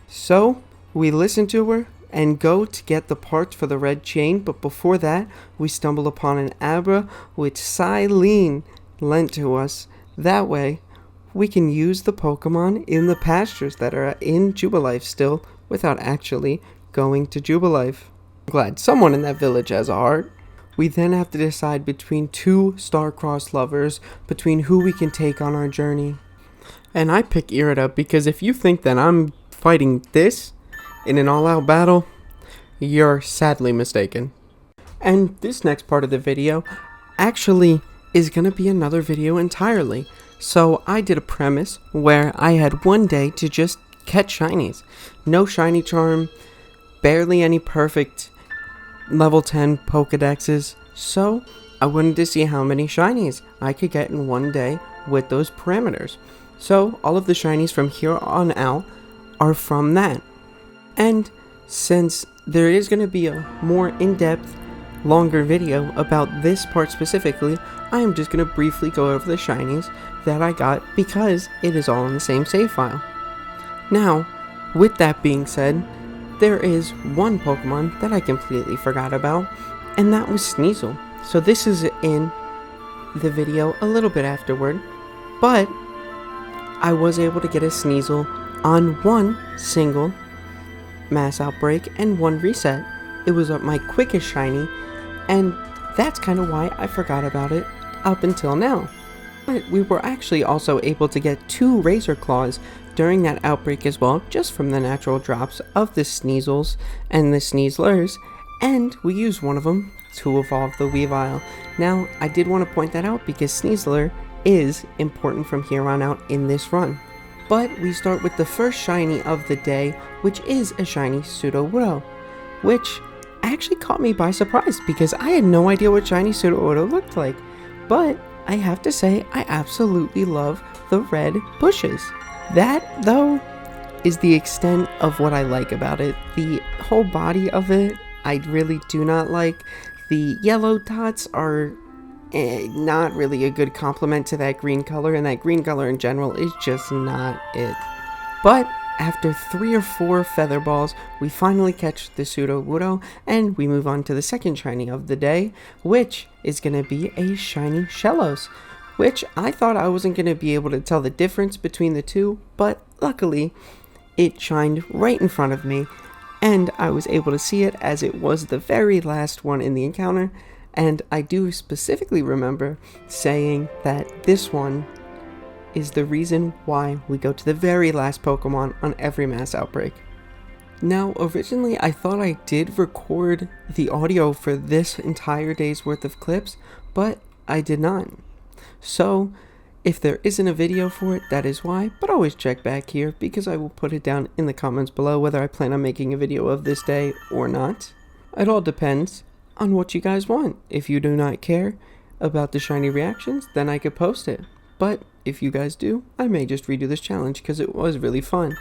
So, we listen to her and go to get the parts for the red chain, but before that, we stumble upon an Abra which Silene lent to us. That way, we can use the Pokemon in the pastures that are in Jubilife still without actually going to Jubilife. I'm glad someone in that village has a heart. We then have to decide between two star-crossed lovers, between who we can take on our journey. And I pick Irida because if you think that I'm fighting this in an all-out battle, you're sadly mistaken. And this next part of the video actually is going to be another video entirely. So I did a premise where I had one day to just catch shinies. No shiny charm, barely any perfect level 10 Pokedexes, so I wanted to see how many shinies I could get in one day with those parameters. So all of the shinies from here on out are from that. And since there is going to be a more in-depth, longer video about this part specifically, I am just going to briefly go over the shinies that I got because it is all in the same save file. Now, with that being said, there is one Pokemon that I completely forgot about, and that was Sneasel. So this is in the video a little bit afterward, but I was able to get a Sneasel on one single mass outbreak and one reset. It was my quickest shiny, and that's kind of why I forgot about it up until now. But we were actually also able to get 2 Razor Claws during that outbreak as well, just from the natural drops of the Sneasels and the Sneaslers, and we used one of them to evolve the Weavile. Now, I did want to point that out because Sneasler is important from here on out in this run. But we start with the first shiny of the day, which is a shiny Sudowoodo, which actually caught me by surprise because I had no idea what shiny Sudowoodo looked like. But I have to say, I absolutely love the red bushes. That, though, is the extent of what I like about it. The whole body of it, I really do not like. The yellow dots are not really a good complement to that green color, and that green color in general is just not it. But after 3 or 4 feather balls, we finally catch the Sudowoodo, and we move on to the second shiny of the day, which is going to be a shiny Shellos, which I thought I wasn't going to be able to tell the difference between the two, but luckily it shined right in front of me, and I was able to see it as it was the very last one in the encounter. And I do specifically remember saying that this one is the reason why we go to the very last Pokemon on every mass outbreak. Now, originally I thought I did record the audio for this entire day's worth of clips, but I did not. So, if there isn't a video for it, that is why, but always check back here because I will put it down in the comments below whether I plan on making a video of this day or not. It all depends on what you guys want. If you do not care about the shiny reactions, then I could post it. But if you guys do, I may just redo this challenge because it was really fun.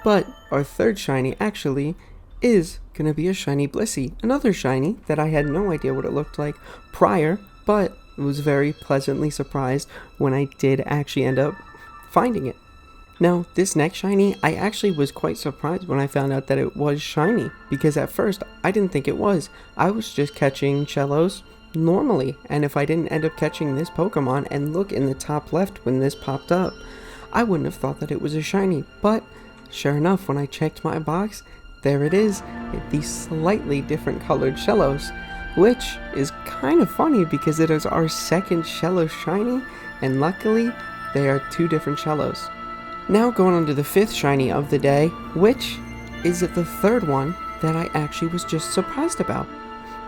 But our third shiny actually is going to be a shiny Blissey. Another shiny that I had no idea what it looked like prior, but was very pleasantly surprised when I did actually end up finding it. Now, this next shiny, I actually was quite surprised when I found out that it was shiny, because at first, I didn't think it was. I was just catching Shellos normally, and if I didn't end up catching this Pokemon and look in the top left when this popped up, I wouldn't have thought that it was a shiny, but sure enough, when I checked my box, there it is, the slightly different colored Shellos, which is kind of funny because it is our second Shellos shiny, and luckily, they are 2 different Shellos. Now going on to the 5th shiny of the day, which is the third one that I actually was just surprised about.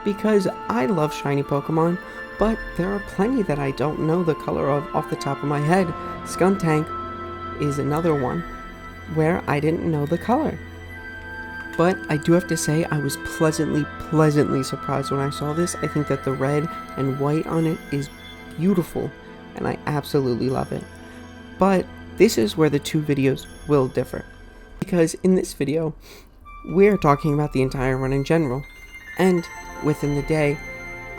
Because I love shiny Pokemon, but there are plenty that I don't know the color of off the top of my head. Skuntank is another one where I didn't know the color. But I do have to say I was pleasantly surprised when I saw this. I think that the red and white on it is beautiful, and I absolutely love it. But this is where the 2 videos will differ, because in this video, we're talking about the entire run in general, and within the day,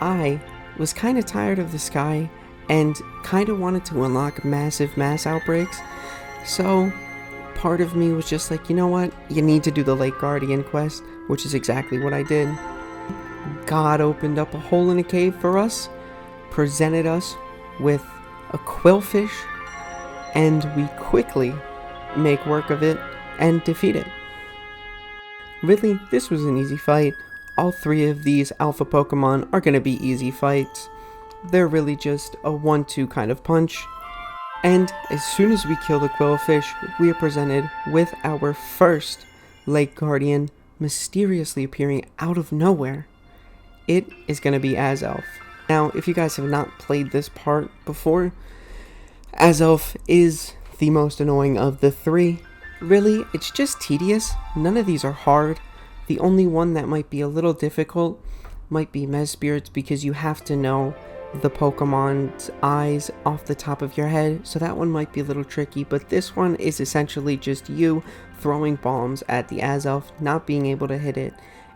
I was kind of tired of the sky and kind of wanted to unlock massive mass outbreaks. So part of me was just like, you know what? You need to do the Lake Guardian quest, which is exactly what I did. God opened up a hole in a cave for us, presented us with a quillfish, and we quickly make work of it and defeat it. Really, this was an easy fight. All 3 of these alpha Pokemon are going to be easy fights. They're really just a 1-2 kind of punch. And as soon as we kill the quillfish, we are presented with our first Lake Guardian mysteriously appearing out of nowhere. It is going to be Azelf. Now, if you guys have not played this part before, Azelf is the most annoying of the 3. Really, it's just tedious. None of these are hard. The only one that might be a little difficult might be Mespirits, because you have to know the Pokemon's eyes off the top of your head, so that one might be a little tricky. But this one is essentially just you throwing bombs at the Azelf, not being able to hit it,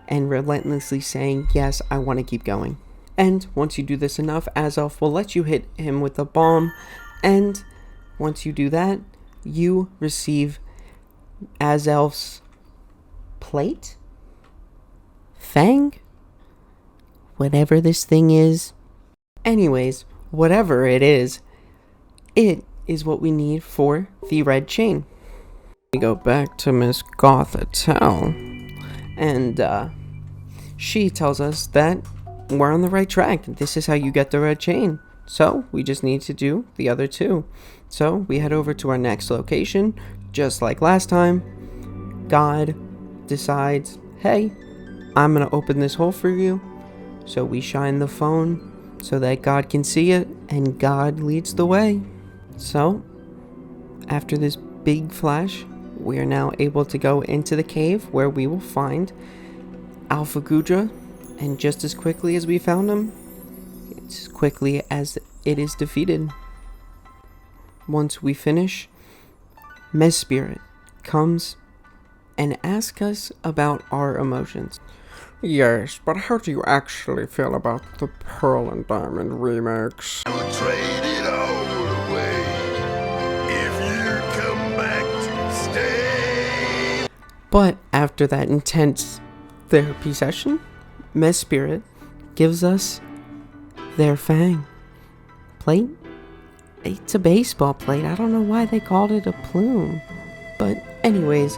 and relentlessly saying, yes, I want to keep going. And once you do this enough, Azelf will let you hit him with a bomb, and once you do that, you receive Azelf's plate? Fang? Whatever this thing is. Anyways, whatever it is what we need for the red chain. We go back to Miss Gothitelle, and she tells us that we're on the right track. This is how you get the red chain. So we just need to do the other 2. So we head over to our next location, just like last time. God decides, hey, I'm gonna open this hole for you. So we shine the phone so that God can see it, and God leads the way. So after this big flash, we are now able to go into the cave where we will find Alpha Gudra, and just as quickly as we found him, it's as quickly as it is defeated. Once we finish, Mesprit comes and asks us about our emotions. Yes, but how do you actually feel about the Pearl and Diamond remakes? I would trade it all away if you come back to stay. But after that intense therapy session, Mesprit gives us their Fang plate. It's a baseball plate. I don't know why they called it a plume. But anyways,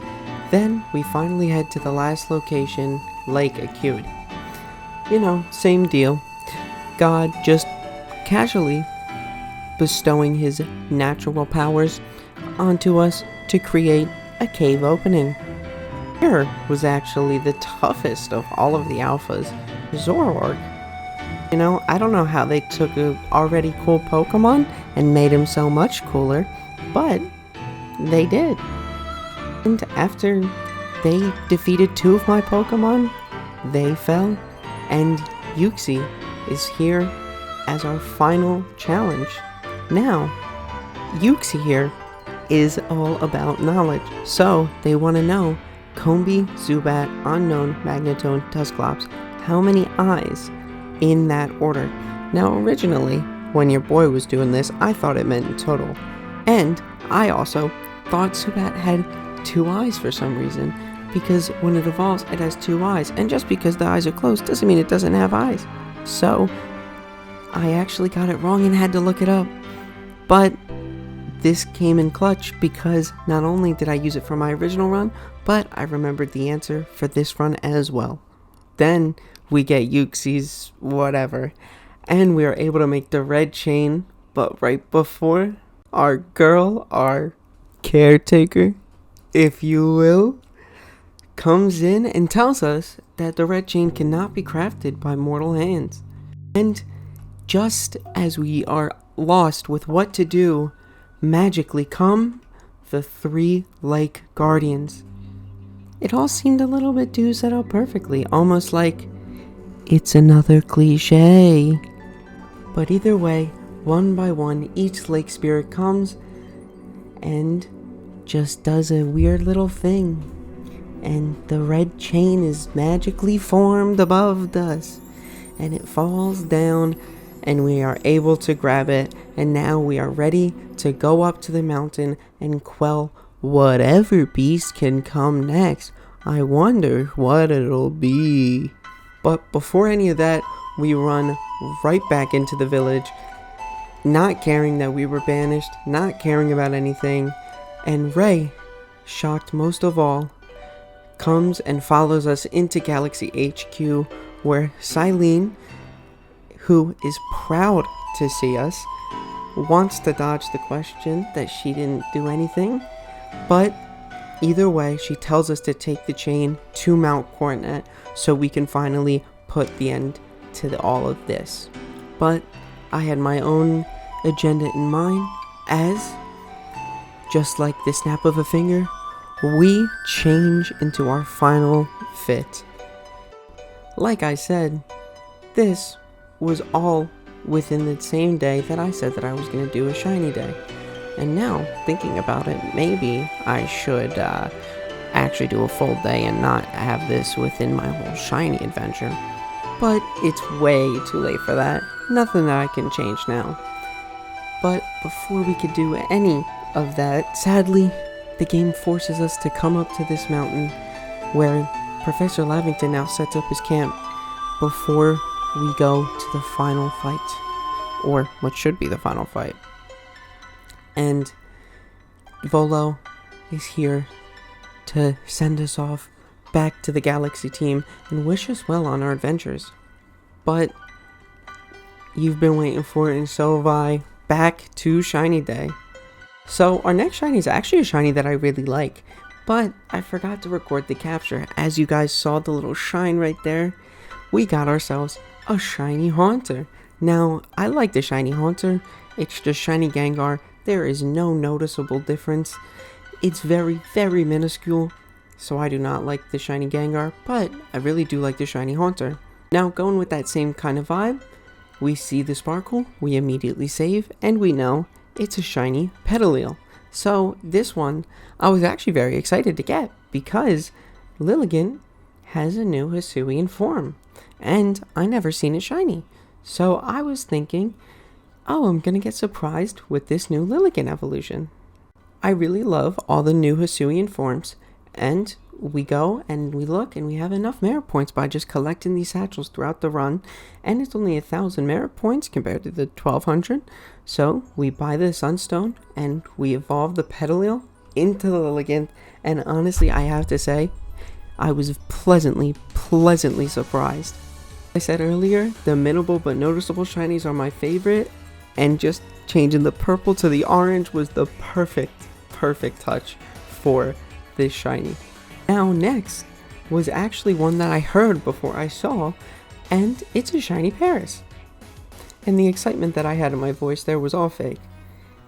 then we finally head to the last location, Lake Acuity. You know, same deal. God just casually bestowing his natural powers onto us to create a cave opening. Here was actually the toughest of all of the alphas, Zoroark. You know, I don't know how they took a already cool Pokemon and made him so much cooler, but they did. And after they defeated 2 of my Pokemon, they fell, and Uxie is here as our final challenge. Now, Uxie here is all about knowledge, so they want to know, Combee, Zubat, Unknown, Magnetone, Dusclops, how many eyes in that order. Now originally, when your boy was doing this, I thought it meant in total. And I also thought Zubat had 2 eyes for some reason, because when it evolves, it has 2 eyes, and just because the eyes are closed doesn't mean it doesn't have eyes. So, I actually got it wrong and had to look it up. But this came in clutch because not only did I use it for my original run, but I remembered the answer for this run as well. Then we get Uxie's whatever, and we are able to make the red chain, but right before, our girl, our caretaker, if you will, comes in and tells us that the red chain cannot be crafted by mortal hands. And just as we are lost with what to do, magically come the 3 Lake Guardians. It all seemed a little bit too set up perfectly, almost like it's another cliche. But either way, one by one, each lake spirit comes and just does a weird little thing. And the red chain is magically formed above us. and it falls down, and we are able to grab it, and now we are ready to go up to the mountain and quell whatever beast can come next. I wonder what it'll be. But before any of that, we run right back into the village, not caring that we were banished, not caring about anything, and Ray, shocked most of all, comes and follows us into Galaxy HQ, where Silene, who is proud to see us, wants to dodge the question that she didn't do anything, but either way, she tells us to take the chain to Mount Coronet so we can finally put the end to all of this. But I had my own agenda in mind, as, just like the snap of a finger, we change into our final fit. Like I said, this was all within the same day that I said that I was going to do a shiny day. And now, thinking about it, maybe I should actually do a full day and not have this within my whole shiny adventure. But it's way too late for that. Nothing that I can change now. But before we could do any of that, sadly, the game forces us to come up to this mountain where Professor Lavington now sets up his camp before we go to the final fight, or what should be the final fight. And Volo is here to send us off back to the Galaxy team and wish us well on our adventures. But you've been waiting for it, and so have I. Back to Shiny Day. So our next shiny is actually a shiny that I really like, but I forgot to record the capture. As you guys saw the little shine right there, we got ourselves a shiny Haunter. Now, I like the shiny Haunter. It's just shiny Gengar. There is no noticeable difference. It's very, very minuscule, so I do not like the shiny Gengar, but I really do like the shiny Haunter. Now, going with that same kind of vibe, we see the Sparkle, we immediately save, and we know it's a shiny Petalil. So this one, I was actually very excited to get, because Lilligant has a new Hisuian form, and I never seen it shiny. So I was thinking, oh, I'm gonna get surprised with this new Lilligant evolution. I really love all the new Hisuian forms, and we go and we look and we have enough merit points by just collecting these satchels throughout the run, and it's only 1,000 merit points compared to the 1,200. So we buy the Sunstone and we evolve the Petalil into the Lilligant, and honestly, I have to say, I was pleasantly surprised. I said earlier, the minimal but noticeable shinies are my favorite, and just changing the purple to the orange was the perfect touch for this shiny. Now next was actually one that I heard before I saw, and it's a shiny Paris. And the excitement that I had in my voice there was all fake.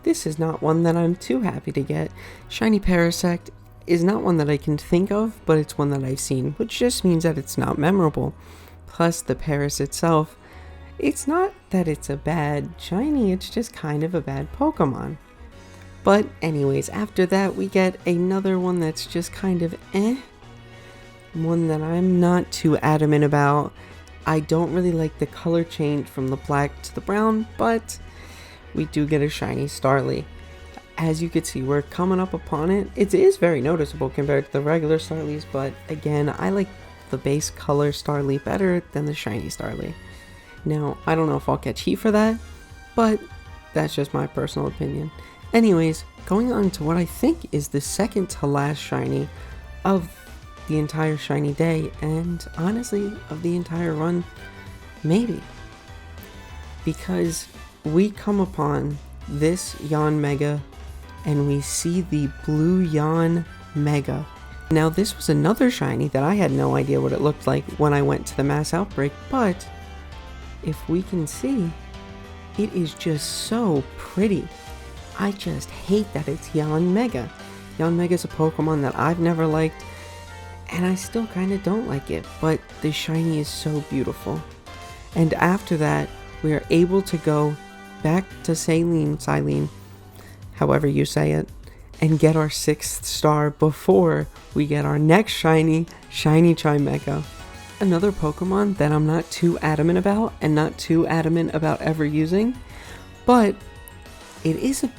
This is not one that I'm too happy to get. Shiny Parasect is not one that I can think of, but it's one that I've seen, which just means that it's not memorable. Plus the Paris itself, it's not that it's a bad shiny, it's just kind of a bad Pokemon. But anyways, after that we get another one that's just kind of one that I'm not too adamant about. I don't really like the color change from the black to the brown, but we do get a shiny Starly. As you can see, we're coming up upon it. It is very noticeable compared to the regular Starlies, but again, I like the base color Starly better than the shiny Starly. Now, I don't know if I'll catch heat for that, but that's just my personal opinion. Anyways, going on to what I think is the second to last shiny of the entire shiny day, and honestly of the entire run, maybe. Because we come upon this Yanmega and we see the blue Yanmega. Now this was another shiny that I had no idea what it looked like when I went to the mass outbreak, but if we can see, it is just so pretty. I just hate that it's Yanmega. Yanmega is a Pokemon that I've never liked, and I still kind of don't like it, but the shiny is so beautiful. And after that, we are able to go back to Silene, however you say it, and get our 6th star before we get our next shiny Chimecho. another Pokemon that I'm not too adamant about and not too adamant about ever using, but it is a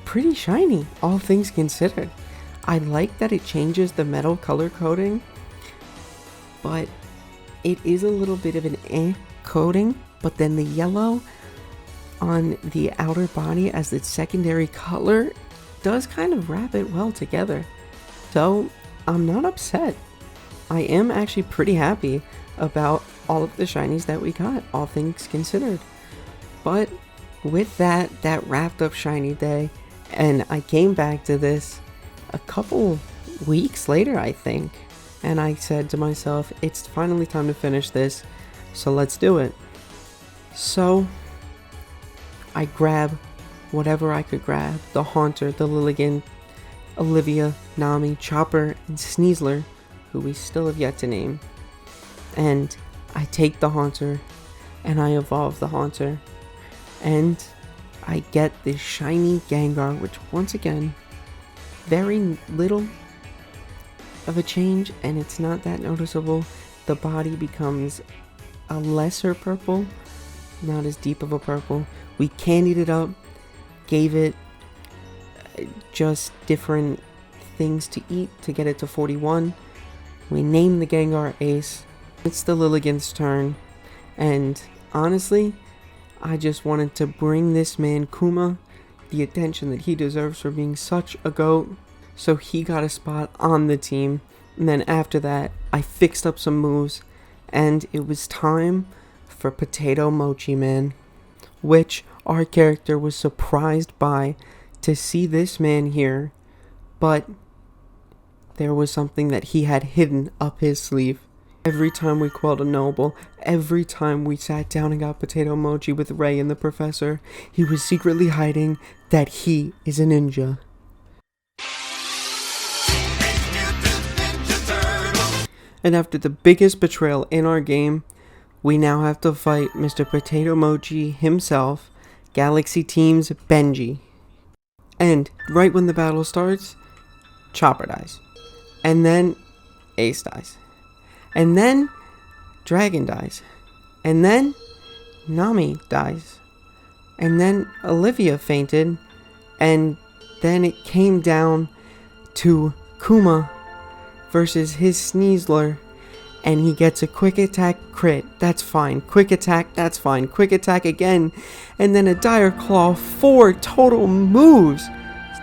pretty shiny, all things considered. I like that it changes the metal color coding, but it is a little bit of an coating, but then the yellow on the outer body as its secondary color does kind of wrap it well together. So I'm not upset. I am actually pretty happy about all of the shinies that we got, all things considered. But with that wrapped up shiny day, and I came back to this a couple weeks later, I think, and I said to myself, it's finally time to finish this, so let's do it. So I grab whatever I could grab, the Haunter, the Lilligant, Olivia, Nami, Chopper, and Sneasler, who we still have yet to name. And I take the Haunter, and I evolve the Haunter, and I get this shiny Gengar, which once again, very little of a change, and it's not that noticeable. The body becomes a lesser purple, not as deep of a purple. We candied it up, gave it just different things to eat to get it to 41. We named the Gengar Ace. It's the Lilligant's turn, and honestly, I just wanted to bring this man Kuma the attention that he deserves for being such a GOAT. So he got a spot on the team, and then after that I fixed up some moves, and it was time for Potato Mochi Man, which our character was surprised by to see this man here, but there was something that he had hidden up his sleeve. Every time we quelled a noble, every time we sat down and got Potato Mochi with Ray and the professor, he was secretly hiding that he is a ninja. And after the biggest betrayal in our game, we now have to fight Mr. Potato Mochi himself, Galaxy Team's Benji. And right when the battle starts, Chopper dies. And then Ace dies. And then Dragon dies. And then Nami dies. And then Olivia fainted. And then it came down to Kuma versus his Sneasler. And he gets a quick attack crit. That's fine. Quick attack. That's fine. Quick attack again. And then a Dire Claw. 4 total moves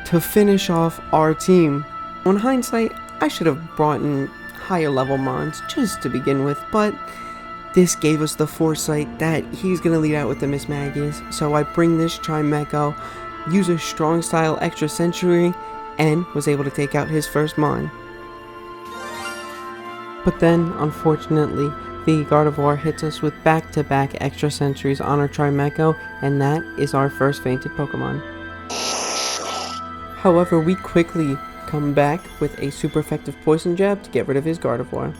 to finish off our team. In hindsight, I should have brought in higher level mons just to begin with, but this gave us the foresight that he's going to lead out with the Miss Maggies. So I bring this Trimecho, use a strong style extra century, and was able to take out his first mon. But then, unfortunately, the Gardevoir hits us with back-to-back extra centuries on our Trimecho, and that is our first fainted Pokemon. However, we quickly come back with a super effective poison jab to get rid of his Gardevoir.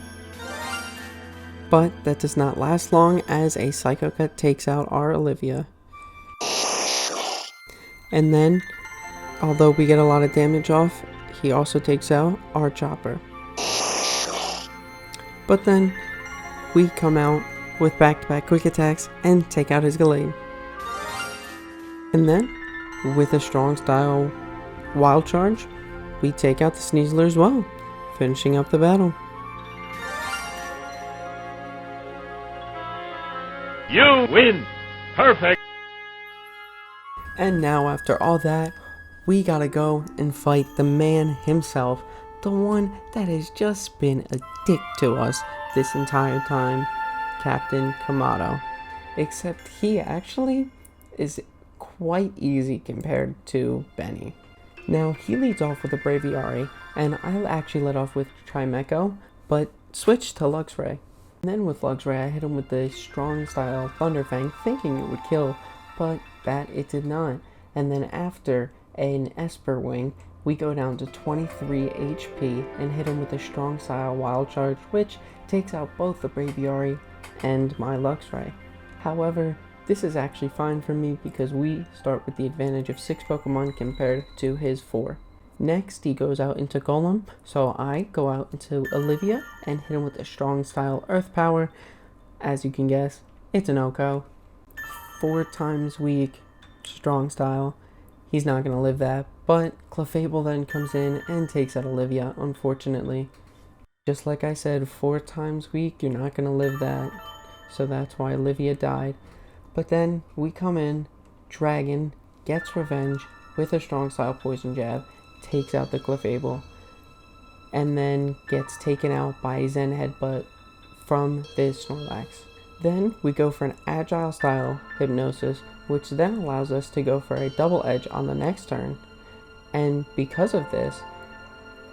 But that does not last long as a Psycho Cut takes out our Olivia. And then, although we get a lot of damage off, he also takes out our Chopper. But then, we come out with back-to-back quick attacks and take out his Gallade. And then, with a strong style Wild Charge, we take out the Sneasler as well, finishing up the battle. You win! Perfect! And now after all that, we gotta go and fight the man himself, the one that has just been a dick to us this entire time, Captain Kamado. Except he actually is quite easy compared to Benny. Now, he leads off with a Braviary, and I'll actually let off with Trimecho, but switch to Luxray. And then with Luxray, I hit him with the strong style Thunderfang, thinking it would kill, but that it did not. And then after an Esper Wing, we go down to 23 HP and hit him with a strong style Wild Charge, which takes out both the Braviary and my Luxray. However, this is actually fine for me because we start with the advantage of 6 Pokemon compared to his 4. Next, he goes out into Golem, so I go out into Olivia and hit him with a strong style Earth Power. As you can guess, it's an Oko. 4 times weak, strong style. He's not going to live that, but Clefable then comes in and takes out Olivia, unfortunately. Just like I said, 4 times weak, you're not going to live that. So that's why Olivia died. But then we come in, Dragon gets revenge with a strong style Poison Jab, takes out the Clefable, and then gets taken out by Zen Headbutt from this Snorlax. Then we go for an Agile style Hypnosis, which then allows us to go for a Double Edge on the next turn. And because of this,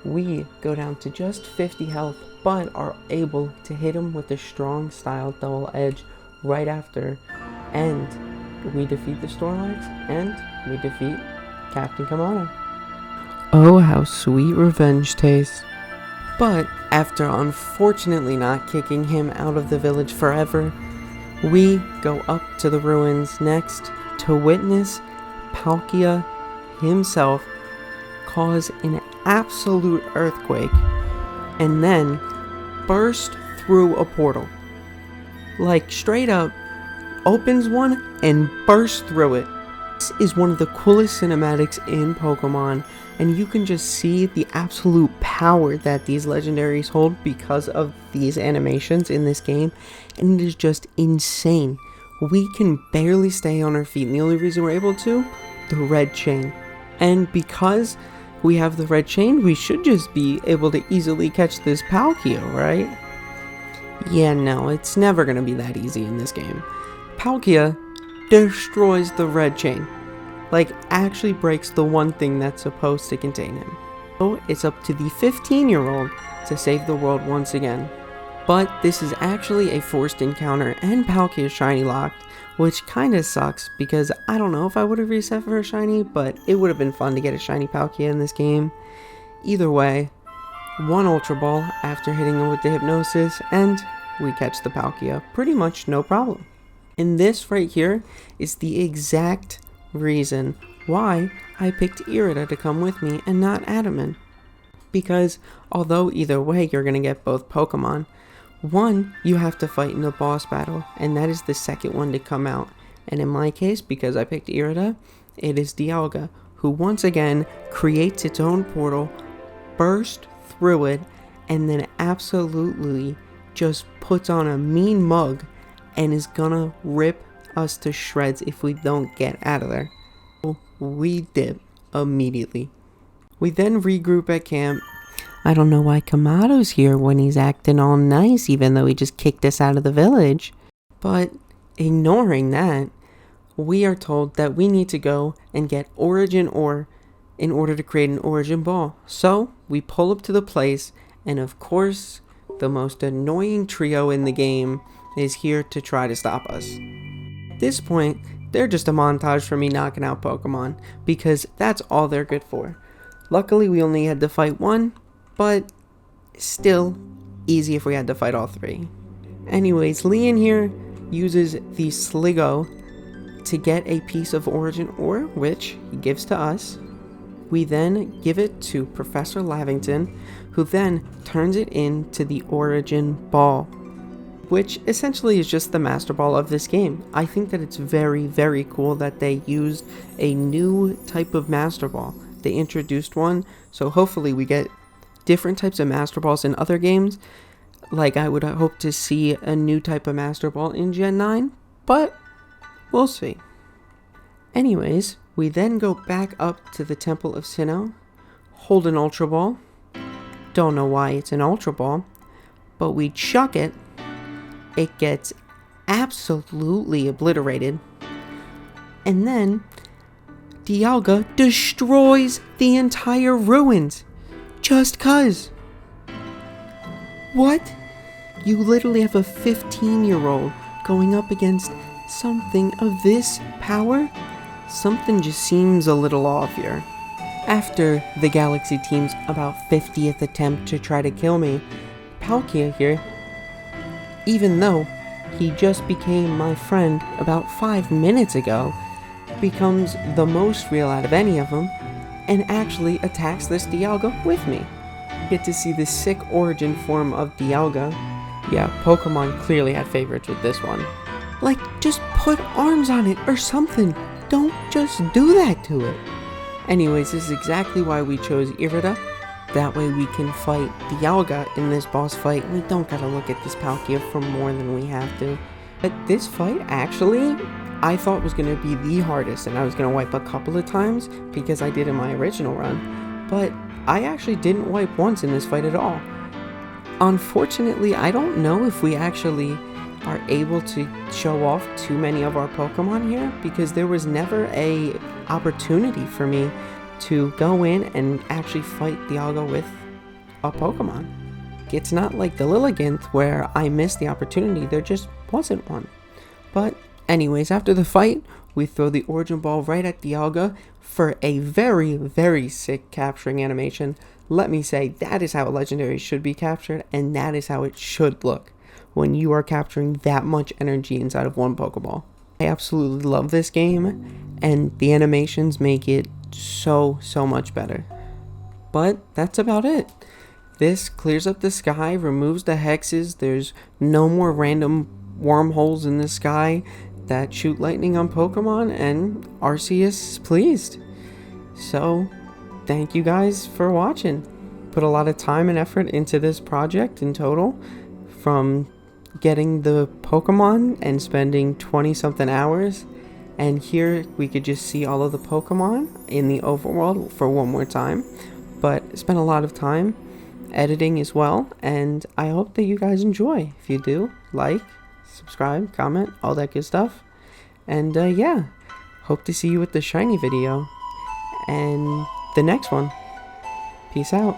we go down to just 50 health, but are able to hit him with a strong style Double Edge right after, and we defeat the Snorlax, and we defeat Captain Kamado. Oh, how sweet revenge tastes. But after unfortunately not kicking him out of the village forever, we go up to the ruins next to witness Palkia himself cause an absolute earthquake and then burst through a portal. Like straight up opens one and bursts through it. This is one of the coolest cinematics in Pokemon, and you can just see the absolute power that these legendaries hold because of these animations in this game, and it is just insane. We can barely stay on our feet, and the only reason we're able to, the red chain. And because we have the red chain, we should just be able to easily catch this Palkia, right? Yeah, no, it's never gonna be that easy in this game. Palkia destroys the red chain. Like, actually breaks the one thing that's supposed to contain him. So it's up to the 15-year-old to save the world once again. But this is actually a forced encounter, and Palkia is shiny locked, which kinda sucks because I don't know if I would have reset for a shiny, but it would have been fun to get a shiny Palkia in this game. Either way, 1 Ultra Ball after hitting him with the Hypnosis, and we catch the Palkia pretty much no problem. And this right here is the exact reason why I picked Irida to come with me and not Adaman. Because although either way you're going to get both Pokemon, one you have to fight in a boss battle, and that is the second one to come out. And in my case, because I picked Irida, it is Dialga, who once again creates its own portal, bursts through it, and then absolutely just puts on a mean mug and is gonna rip us to shreds if we don't get out of there. We dip immediately. We then regroup at camp. I don't know why Kamado's here when he's acting all nice, even though he just kicked us out of the village. But ignoring that, we are told that we need to go and get Origin Ore in order to create an Origin Ball. So we pull up to the place, and of course, the most annoying trio in the game is here to try to stop us. At this point, they're just a montage for me knocking out Pokemon, because that's all they're good for. Luckily, we only had to fight one, but still easy if we had to fight all 3. Anyways, Leon here uses the Sligo to get a piece of Origin Ore, which he gives to us. We then give it to Professor Lavington, who then turns it into the Origin Ball, which essentially is just the Master Ball of this game. I think that it's very, very cool that they used a new type of Master Ball. They introduced one, so hopefully we get different types of Master Balls in other games. Like, I would hope to see a new type of Master Ball in Gen 9, but we'll see. Anyways, we then go back up to the Temple of Sinnoh, hold an Ultra Ball. Don't know why it's an Ultra Ball, but we chuck it. It gets absolutely obliterated. And then Dialga destroys the entire ruins. Just cuz. What? You literally have a 15-year-old going up against something of this power? Something just seems a little off here. After the Galaxy team's about 50th attempt to try to kill me, Palkia here, even though he just became my friend about 5 minutes ago, becomes the most real out of any of them, and actually attacks this Dialga with me. Get to see the sick origin form of Dialga. Yeah, Pokemon clearly had favorites with this one. Like, just put arms on it or something. Don't just do that to it. Anyways, this is exactly why we chose Irida. That way we can fight Dialga in this boss fight. We don't gotta look at this Palkia for more than we have to. But this fight, actually, I thought was gonna be the hardest, and I was gonna wipe a couple of times because I did in my original run. But I actually didn't wipe once in this fight at all. Unfortunately, I don't know if we actually are able to show off too many of our Pokemon here, because there was never a opportunity for me to go in and actually fight Dialga with a Pokemon. It's not like the Lilligant where I missed the opportunity, there just wasn't one. But anyways, after the fight, we throw the Origin Ball right at Dialga for a very, very sick capturing animation. Let me say, that is how a legendary should be captured, and that is how it should look when you are capturing that much energy inside of one Pokeball. I absolutely love this game, and the animations make it so much better. But that's about it. This clears up the sky, removes the hexes. There's no more random wormholes in the sky that shoot lightning on Pokemon, and Arceus is pleased. So thank you guys for watching. Put a lot of time and effort into this project in total, from getting the Pokemon and spending 20 something hours, and here we could just see all of the Pokemon in the overworld for one more time. But spent a lot of time editing as well, and I hope that you guys enjoy. If you do, like, subscribe, comment, all that good stuff. And yeah, hope to see you with the shiny video and the next one. Peace out.